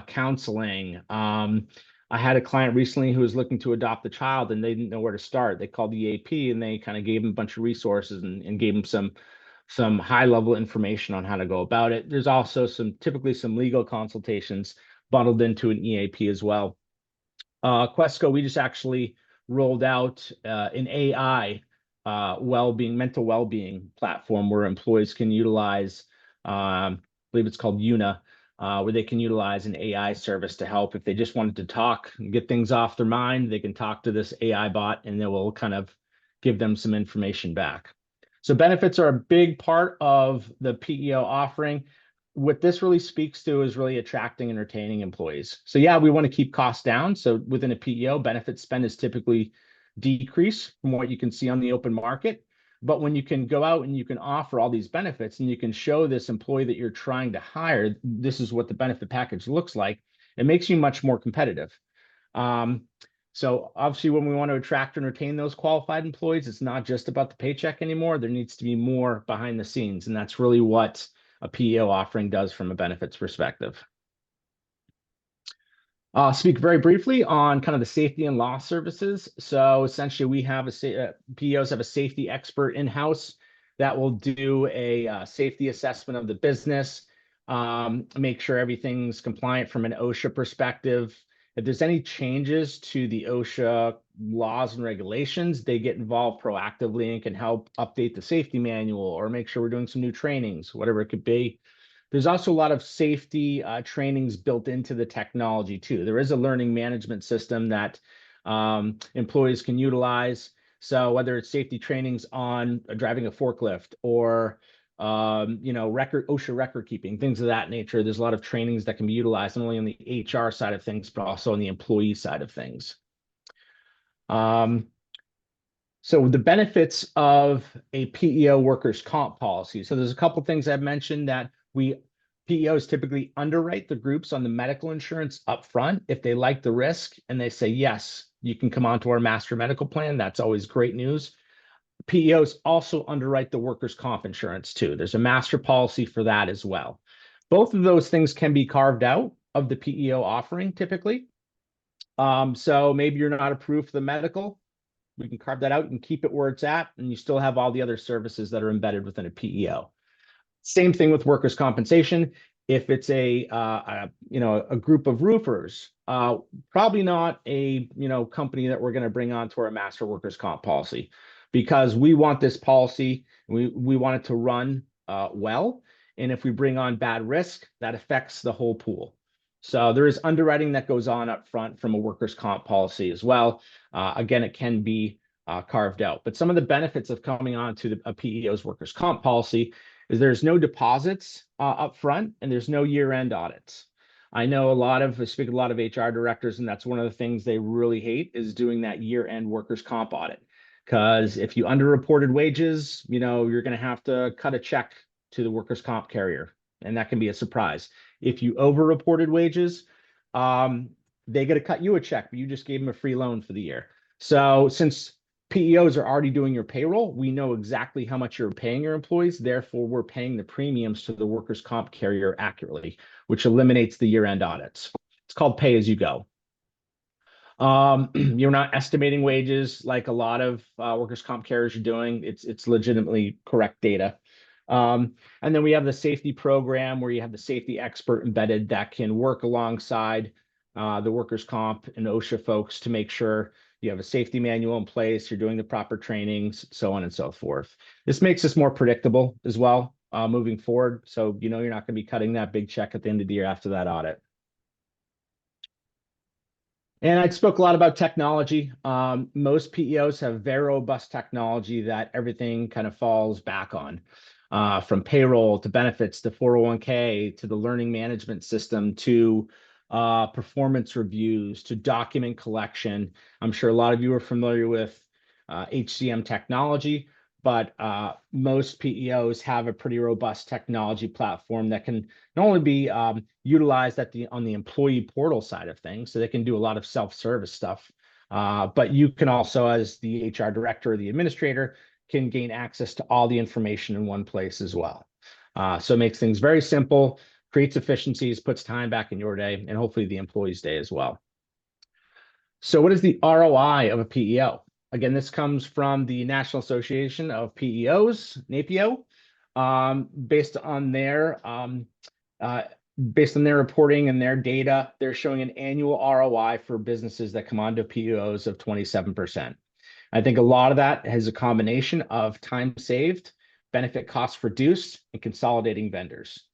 S2: counseling. I had a client recently who was looking to adopt a child and they didn't know where to start. They called the AP and they kind of gave them a bunch of resources and gave them some high-level information on how to go about it. There's also typically some legal consultations bundled into an EAP as well. Quesco, we just actually rolled out an AI mental well-being platform where employees can utilize, I believe it's called Una, where they can utilize an AI service to help. If they just wanted to talk and get things off their mind, they can talk to this AI bot and it will kind of give them some information back. So benefits are a big part of the PEO offering. What this really speaks to is really attracting and retaining employees. So yeah, we want to keep costs down. So within a PEO, benefit spend is typically decrease from what you can see on the open market. But when you can go out and you can offer all these benefits and you can show this employee that you're trying to hire, this is what the benefit package looks like, it makes you much more competitive. So obviously when we want to attract and retain those qualified employees, it's not just about the paycheck anymore. There needs to be more behind the scenes. And that's really what a PEO offering does from a benefits perspective. I'll speak very briefly on kind of the safety and loss services. So essentially we have PEOs have a safety expert in-house that will do a safety assessment of the business, make sure everything's compliant from an OSHA perspective. If there's any changes to the OSHA laws and regulations, they get involved proactively and can help update the safety manual or make sure we're doing some new trainings, whatever it could be. There's also a lot of safety trainings built into the technology too. There is a learning management system that employees can utilize. So whether it's safety trainings on driving a forklift or OSHA record keeping, things of that nature, there's a lot of trainings that can be utilized not only on the HR side of things, but also on the employee side of things. So the benefits of a PEO workers' comp policy. So there's a couple things I've mentioned that PEOs typically underwrite the groups on the medical insurance up front if they like the risk and they say, yes, you can come onto our master medical plan. That's always great news. PEOs also underwrite the workers' comp insurance too. There's a master policy for that as well. Both of those things can be carved out of the PEO offering typically. So maybe you're not approved for the medical. We can carve that out and keep it where it's at, and you still have all the other services that are embedded within a PEO. Same thing with workers' compensation. If it's a group of roofers, probably not a company that we're going to bring onto our master workers' comp policy, because we want this policy, we want it to run well. And if we bring on bad risk, that affects the whole pool. So there is underwriting that goes on up front from a workers' comp policy as well. Again, it can be carved out. But some of the benefits of coming on to a PEO's workers' comp policy is there's no deposits up front and there's no year-end audits. I know I speak to a lot of HR directors, and that's one of the things they really hate is doing that year-end workers' comp audit. Because if you underreported wages, you're going to have to cut a check to the workers' comp carrier, and that can be a surprise. If you overreported wages, they get to cut you a check, but you just gave them a free loan for the year. So since PEOs are already doing your payroll, we know exactly how much you're paying your employees. Therefore, we're paying the premiums to the workers' comp carrier accurately, which eliminates the year-end audits. It's called pay as you go. You're not estimating wages like a lot of workers' comp carriers are doing. It's legitimately correct data. And then we have the safety program where you have the safety expert embedded that can work alongside the workers' comp and OSHA folks to make sure you have a safety manual in place, you're doing the proper trainings, so on and so forth. This makes us more predictable as well moving forward. So, you're not going to be cutting that big check at the end of the year after that audit. And I spoke a lot about technology. Most PEOs have very robust technology that everything kind of falls back on, from payroll to benefits to 401k to the learning management system to performance reviews to document collection. I'm sure a lot of you are familiar with HCM technology, but most PEOs have a pretty robust technology platform that can not only be utilized on the employee portal side of things, so they can do a lot of self-service stuff, But you can also, as the HR director or the administrator, can gain access to all the information in one place as well. So it makes things very simple, creates efficiencies, puts time back in your day, and hopefully the employee's day as well. So what is the ROI of a PEO? Again, this comes from the National Association of PEOs, NAPEO, based on their reporting and their data. They're showing an annual ROI for businesses that come onto PEOs of 27%. I think a lot of that has a combination of time saved, benefit costs reduced, and consolidating vendors.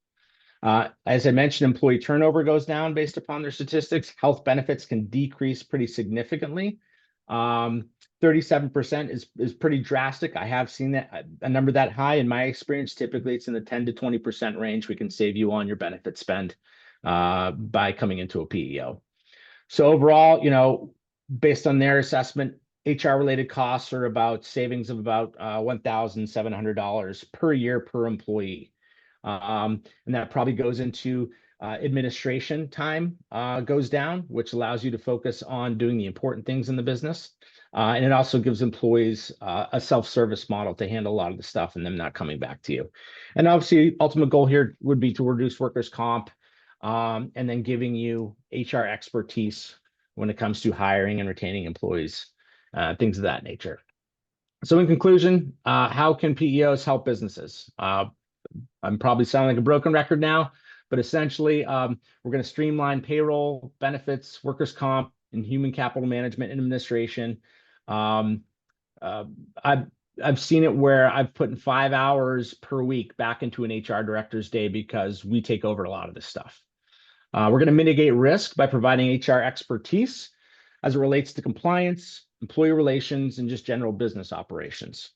S2: As I mentioned, employee turnover goes down based upon their statistics. Health benefits can decrease pretty significantly. 37% is pretty drastic. I have seen that a number that high in my experience. Typically, it's in the 10 to 20% range. We can save you on your benefit spend by coming into a PEO. So overall, based on their assessment, HR-related costs are about savings of about $1,700 per year per employee. And that probably goes into administration time goes down, which allows you to focus on doing the important things in the business. And it also gives employees a self-service model to handle a lot of the stuff and them not coming back to you. And obviously, ultimate goal here would be to reduce workers' comp and then giving you HR expertise when it comes to hiring and retaining employees, things of that nature. So in conclusion, how can PEOs help businesses? I'm probably sounding like a broken record now, but essentially, we're going to streamline payroll, benefits, workers' comp, and human capital management and administration. I've seen it where I've put in 5 hours per week back into an HR director's day because we take over a lot of this stuff. We're going to mitigate risk by providing HR expertise as it relates to compliance, employee relations, and just general business operations.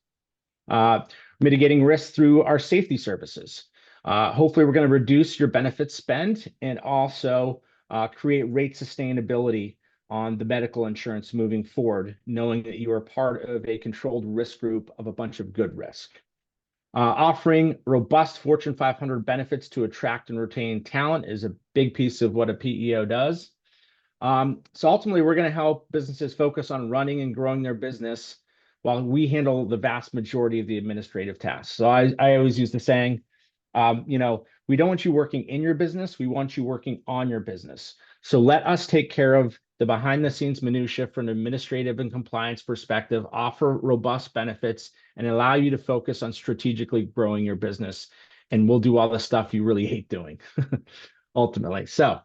S2: Mitigating risk through our safety services. Hopefully, we're going to reduce your benefit spend and also create rate sustainability on the medical insurance moving forward, knowing that you are part of a controlled risk group of a bunch of good risk. Offering robust Fortune 500 benefits to attract and retain talent is a big piece of what a PEO does. So ultimately, we're going to help businesses focus on running and growing their business while we handle the vast majority of the administrative tasks. So I always use the saying, we don't want you working in your business. We want you working on your business. So let us take care of the behind the scenes minutia from an administrative and compliance perspective, offer robust benefits, and allow you to focus on strategically growing your business. And we'll do all the stuff you really hate doing, ultimately. So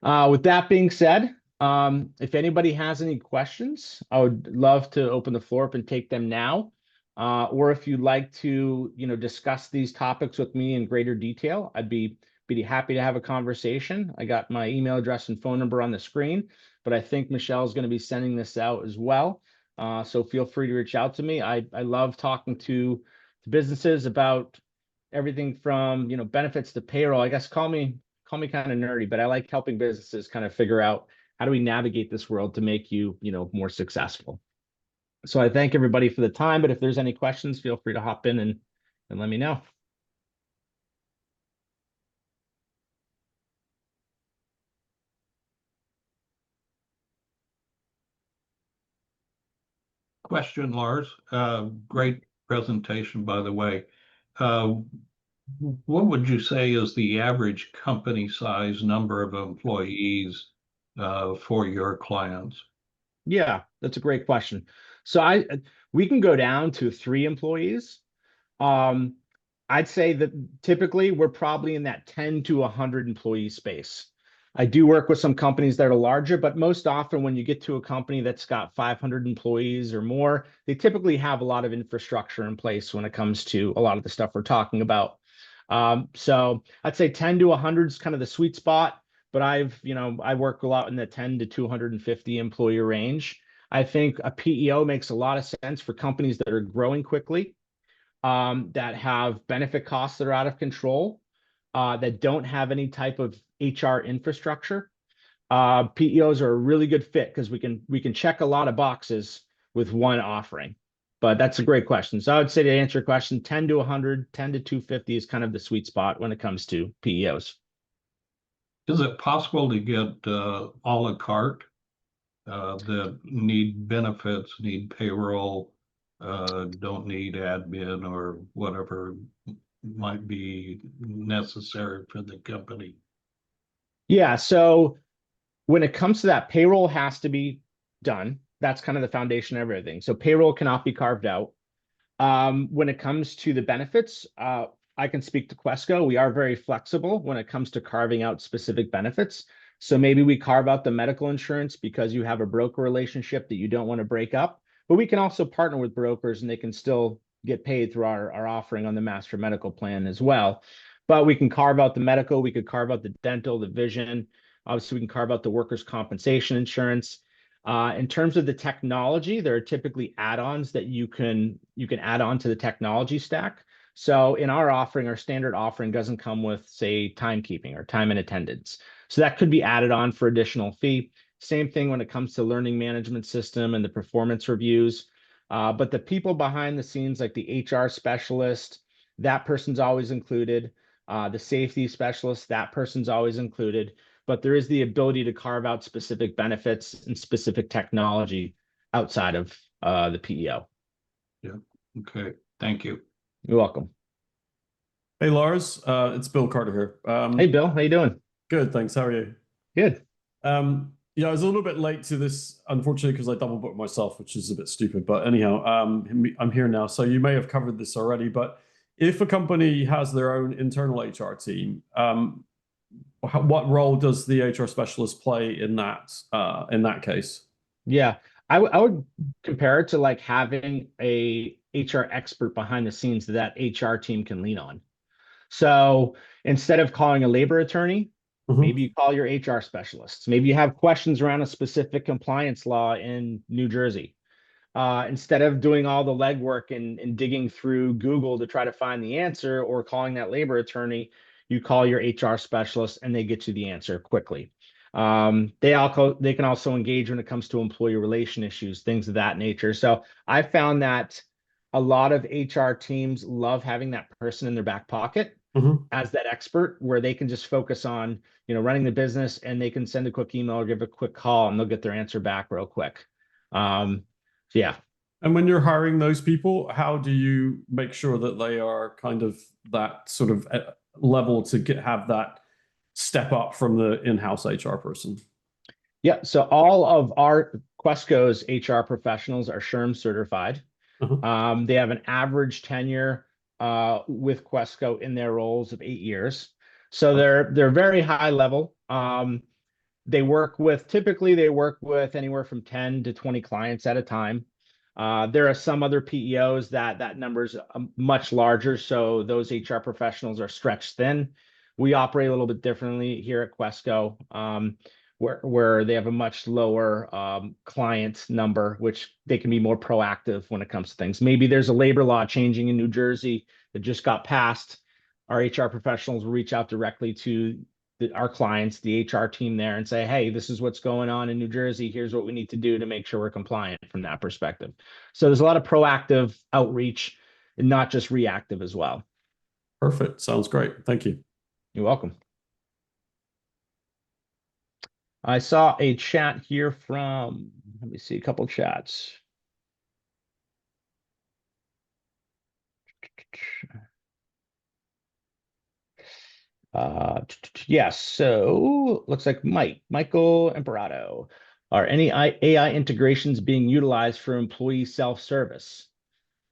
S2: with that being said, if anybody has any questions, I would love to open the floor up and take them now. Or if you'd like to, discuss these topics with me in greater detail, I'd be happy to have a conversation. I got my email address and phone number on the screen, but I think Michelle is going to be sending this out as well. So feel free to reach out to me. I love talking to businesses about everything from, benefits to payroll. I guess call me kind of nerdy, but I like helping businesses kind of figure out how do we navigate this world to make you, more successful. So I thank everybody for the time, but if there's any questions, feel free to hop in and let me know.
S3: Question, Lars. Great presentation, by the way. What would you say is the average company size number of employees for your clients?
S2: Yeah, that's a great question. So we can go down to 3 employees. I'd say that typically we're probably in that 10 to 100 employee space. I do work with some companies that are larger, but most often when you get to a company that's got 500 employees or more, they typically have a lot of infrastructure in place when it comes to a lot of the stuff we're talking about. So I'd say 10 to 100 is kind of the sweet spot, but I work a lot in the 10 to 250 employee range. I think a PEO makes a lot of sense for companies that are growing quickly, that have benefit costs that are out of control, that don't have any type of HR infrastructure. PEOs are a really good fit because we can check a lot of boxes with one offering. But that's a great question. So I would say to answer your question, 10 to 100, 10 to 250 is kind of the sweet spot when it comes to PEOs.
S3: Is it possible to get a la carte that need benefits, need payroll, don't need admin or whatever might be necessary for the company?
S2: Yeah, so when it comes to that, payroll has to be done. That's kind of the foundation of everything. So payroll cannot be carved out. When it comes to the benefits, I can speak to Quesco. We are very flexible when it comes to carving out specific benefits. So maybe we carve out the medical insurance because you have a broker relationship that you don't want to break up. But we can also partner with brokers and they can still get paid through our offering on the master medical plan as well. But we can carve out the medical, we could carve out the dental, the vision. Obviously, we can carve out the workers' compensation insurance. In terms of the technology, there are typically add-ons that you can add on to the technology stack. So in our offering, our standard offering doesn't come with, say, timekeeping or time and attendance. So that could be added on for additional fee. Same thing when it comes to learning management system and the performance reviews. But the people behind the scenes, like the HR specialist, that person's always included. The safety specialist, that person's always included. But there is the ability to carve out specific benefits and specific technology outside of the PEO.
S3: Yeah. Okay. Thank you.
S2: You're welcome.
S6: Hey, Lars, it's Bill Carter here.
S2: Hey, Bill, how you doing?
S6: Good, thanks. How are you?
S2: Good.
S6: Yeah, I was a little bit late to this, unfortunately, because I double booked myself, which is a bit stupid. But anyhow, I'm here now. So you may have covered this already, but if a company has their own internal HR team, what role does the HR specialist play in that case?
S2: Yeah, I would compare it to like having a HR expert behind the scenes that HR team can lean on. So instead of calling a labor attorney, maybe you call your HR specialists. Maybe you have questions around a specific compliance law in New Jersey. Instead of doing all the legwork and digging through Google to try to find the answer or calling that labor attorney, you call your HR specialist and they get you the answer quickly. They can also engage when it comes to employee relation issues, things of that nature. So I found that a lot of HR teams love having that person in their back pocket as that expert, where they can just focus on, running the business, and they can send a quick email or give a quick call and they'll get their answer back real quick. Yeah.
S6: And when you're hiring those people, how do you make sure that they are kind of that sort of level to have that step up from the in-house HR person?
S2: Yeah. So all of our Quesco's HR professionals are SHRM certified. They have an average tenure with Quesco in their roles of 8 years. So they're very high level. They work with anywhere from 10 to 20 clients at a time. There are some other PEOs that number's much larger, so those HR professionals are stretched thin. We operate a little bit differently here at Quesco, where they have a much lower client number, which they can be more proactive when it comes to things. Maybe there's a labor law changing in New Jersey that just got passed. Our HR professionals will reach out directly to our clients, the HR team there, and say, hey, this is what's going on in New Jersey. Here's what we need to do to make sure we're compliant from that perspective. So there's a lot of proactive outreach and not just reactive as well.
S6: Perfect. Sounds great. Thank you.
S2: You're welcome. I saw a chat here from, let me see, a couple of chats. Yes, so looks like Michael Imperato. Are any AI integrations being utilized for employee self-service?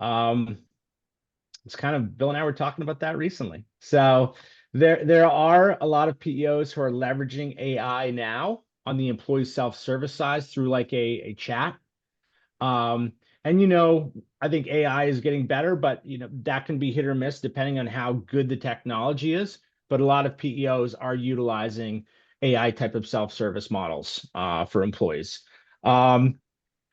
S2: It's kind of, Bill and I were talking about that recently. So there are a lot of PEOs who are leveraging AI now on the employee self-service side through like a chat. And I think AI is getting better, but that can be hit or miss depending on how good the technology is. But a lot of PEOs are utilizing AI type of self-service models for employees. And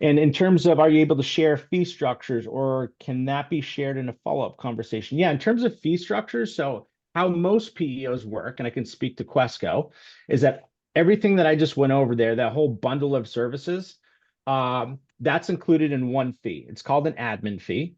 S2: in terms of, are you able to share fee structures, or can that be shared in a follow-up conversation? Yeah, in terms of fee structures, so how most PEOs work, and I can speak to Quesco, is that everything that I just went over there, that whole bundle of services, that's included in one fee. It's called an admin fee.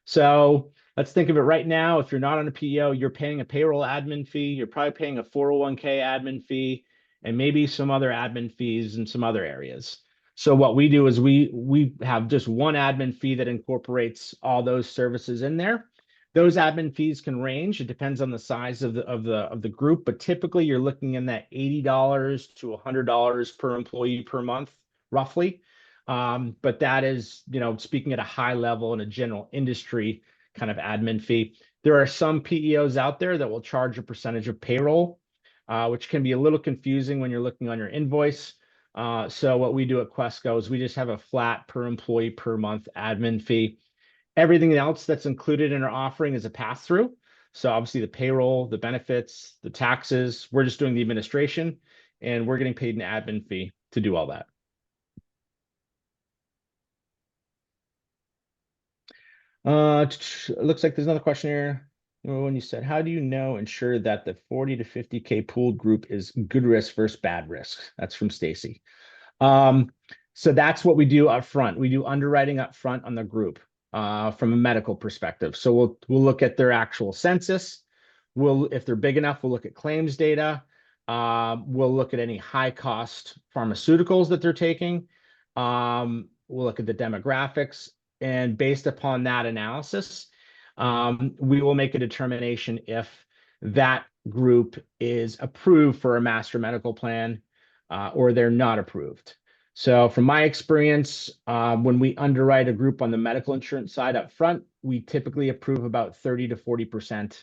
S2: So let's think of it right now. If you're not on a PEO, you're paying a payroll admin fee. You're probably paying a 401k admin fee, and maybe some other admin fees in some other areas. So what we do is we have just one admin fee that incorporates all those services in there. Those admin fees can range. It depends on the size of the group, but typically you're looking in that $80 to $100 per employee per month, roughly. But that is, speaking at a high level in a general industry kind of admin fee. There are some PEOs out there that will charge a percentage of payroll, which can be a little confusing when you're looking on your invoice. So what we do at Quesco is we just have a flat per employee per month admin fee. Everything else that's included in our offering is a pass-through. So obviously the payroll, the benefits, the taxes, we're just doing the administration, and we're getting paid an admin fee to do all that. It looks like there's another question here. When you said, how do you ensure that the 40 to 50K pooled group is good risk versus bad risk? That's from Stacy. So that's what we do up front. We do underwriting up front on the group from a medical perspective. So we'll look at their actual census. If they're big enough, we'll look at claims data. We'll look at any high cost pharmaceuticals that they're taking. We'll look at the demographics. And based upon that analysis, we will make a determination if that group is approved for a master medical plan or they're not approved. So from my experience, when we underwrite a group on the medical insurance side up front, we typically approve about 30 to 40%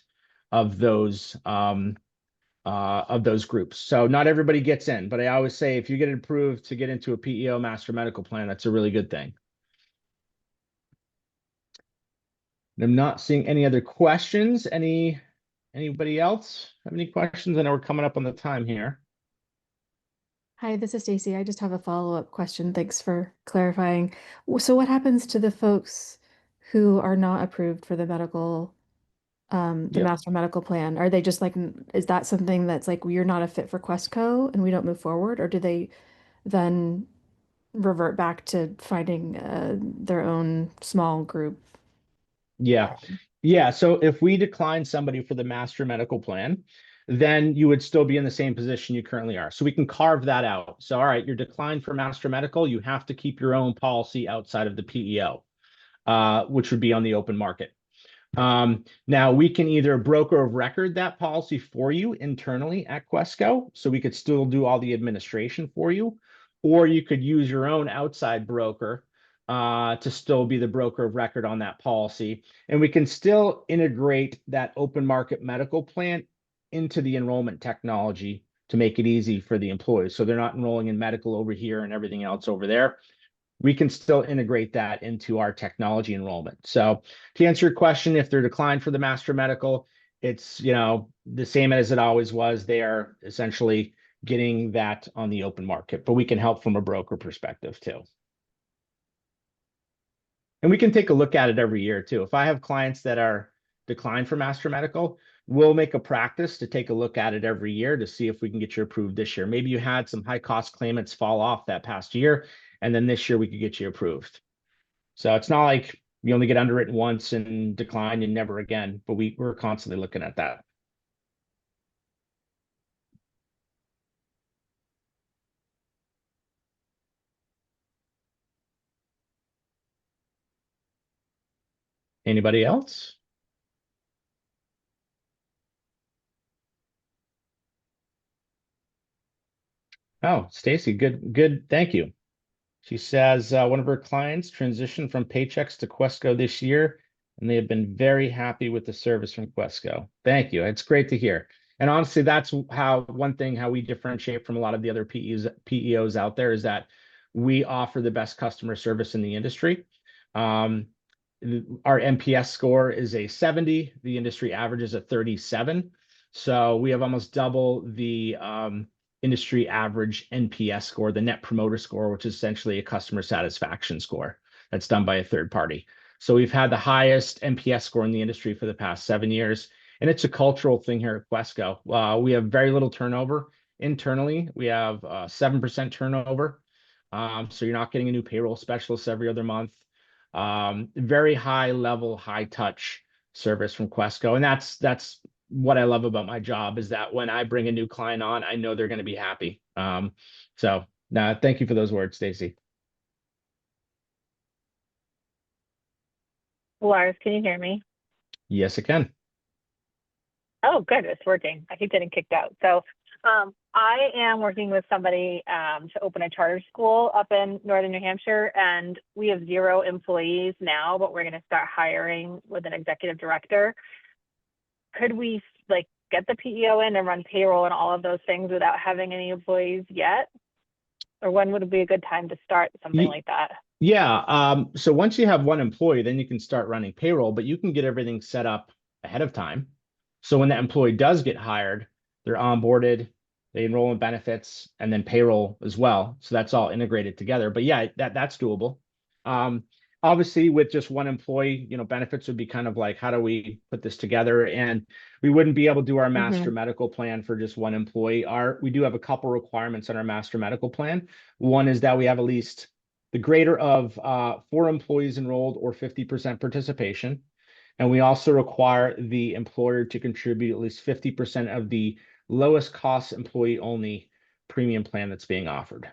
S2: of those groups. So not everybody gets in, but I always say if you get approved to get into a PEO master medical plan, that's a really good thing. I'm not seeing any other questions. Anybody else have any questions? I know we're coming up on the time here.
S7: Hi, this is Stacy. I just have a follow-up question. Thanks for clarifying. So what happens to the folks who are not approved for the medical, the master medical plan? Are they just like, is that something that's like, you're not a fit for Questco and we don't move forward? Or do they then revert back to finding their own small group?
S2: Yeah. So if we decline somebody for the master medical plan, then you would still be in the same position you currently are. So we can carve that out. So, all right, you're declined for master medical. You have to keep your own policy outside of the PEO, which would be on the open market. Now we can either broker of record that policy for you internally at Quesco, so we could still do all the administration for you, or you could use your own outside broker to still be the broker of record on that policy. And we can still integrate that open market medical plan into the enrollment technology to make it easy for the employees. So they're not enrolling in medical over here and everything else over there. We can still integrate that into our technology enrollment. So to answer your question, if they're declined for the master medical, it's, the same as it always was. They are essentially getting that on the open market, but we can help from a broker perspective too. And we can take a look at it every year too. If I have clients that are declined for master medical, we'll make a practice to take a look at it every year to see if we can get you approved this year. Maybe you had some high cost claimants fall off that past year, and then this year we could get you approved. So it's not like you only get underwritten once and decline and never again, but we're constantly looking at that. Anybody else? Oh, Stacy, good. Thank you. She says one of her clients transitioned from Paychex to Quesco this year, and they have been very happy with the service from Quesco. Thank you. It's great to hear. And honestly, that's how we differentiate from a lot of the other PEOs out there is that we offer the best customer service in the industry. Our NPS score is a 70. The industry average is a 37. So we have almost double the industry average NPS score, the net promoter score, which is essentially a customer satisfaction score that's done by a third party. So we've had the highest NPS score in the industry for the past 7 years. And it's a cultural thing here at Quesco. We have very little turnover internally. We have 7% turnover. So you're not getting a new payroll specialist every other month. Very high level, high touch service from Quesco. And that's what I love about my job is that when I bring a new client on, I know they're going to be happy. So thank you for those words, Stacy.
S1: Lars, can you hear me?
S2: Yes, it can.
S1: Oh, good. It's working. I keep getting kicked out. So I am working with somebody to open a charter school up in northern New Hampshire, and we have 0 employees now, but we're going to start hiring with an executive director. Could we like get the PEO in and run payroll and all of those things without having any employees yet? Or when would be a good time to start something like that?
S2: Yeah. So once you have one employee, then you can start running payroll, but you can get everything set up ahead of time. So when that employee does get hired, they're onboarded, they enroll in benefits, and then payroll as well. So that's all integrated together. But yeah, that's doable. Obviously, with just one employee, benefits would be kind of like, how do we put this together? And we wouldn't be able to do our master medical plan for just one employee. We do have a couple requirements on our master medical plan. One is that we have at least the greater of 4 employees enrolled or 50% participation. And we also require the employer to contribute at least 50% of the lowest cost employee only premium plan that's being offered.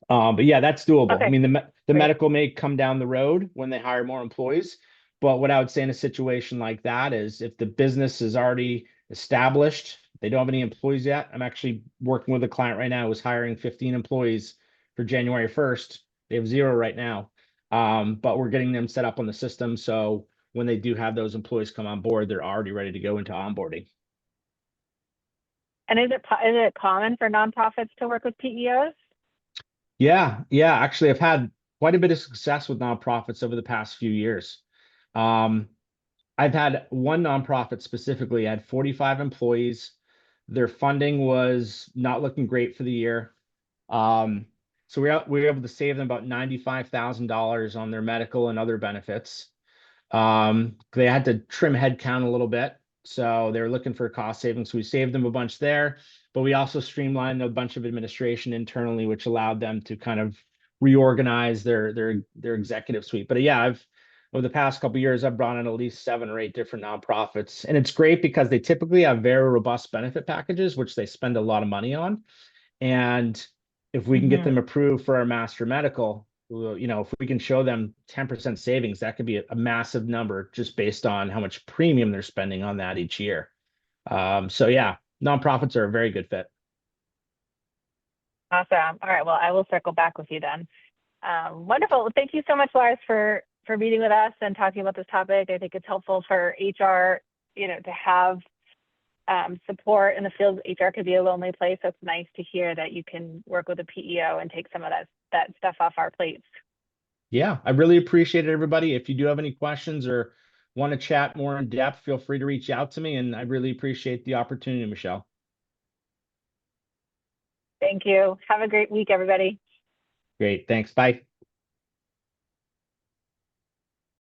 S2: But yeah, that's doable.
S1: Okay.
S2: I mean, the
S1: Great.
S2: medical may come down the road when they hire more employees. But what I would say in a situation like that is if the business is already established, they don't have any employees yet. I'm actually working with a client right now who's hiring 15 employees for January 1st. They have 0 right now. But we're getting them set up on the system. So when they do have those employees come on board, they're already ready to go into onboarding.
S1: And is it common for nonprofits to work with PEOs?
S2: Yeah. Actually, I've had quite a bit of success with nonprofits over the past few years. I've had one nonprofit specifically had 45 employees. Their funding was not looking great for the year. So we were able to save them about $95,000 on their medical and other benefits. They had to trim headcount a little bit. So they were looking for cost savings. So we saved them a bunch there, but we also streamlined a bunch of administration internally, which allowed them to kind of reorganize their executive suite. But yeah, over the past couple of years, I've brought in at least 7 or 8 different nonprofits. And it's great because they typically have very robust benefit packages, which they spend a lot of money on. And if we can get them approved for our master medical, if we can show them 10% savings, that could be a massive number just based on how much premium they're spending on that each year. So yeah, nonprofits are a very good fit.
S1: Awesome. All right. Well, I will circle back with you then. Wonderful. Well, thank you so much, Lars, for meeting with us and talking about this topic. I think it's helpful for HR, to have support in the field. HR could be a lonely place. So it's nice to hear that you can work with a PEO and take some of that stuff off our plates.
S2: Yeah, I really appreciate it, everybody. If you do have any questions or want to chat more in depth, feel free to reach out to me. And I really appreciate the opportunity, Michelle.
S1: Thank you. Have a great week, everybody.
S2: Great. Thanks. Bye.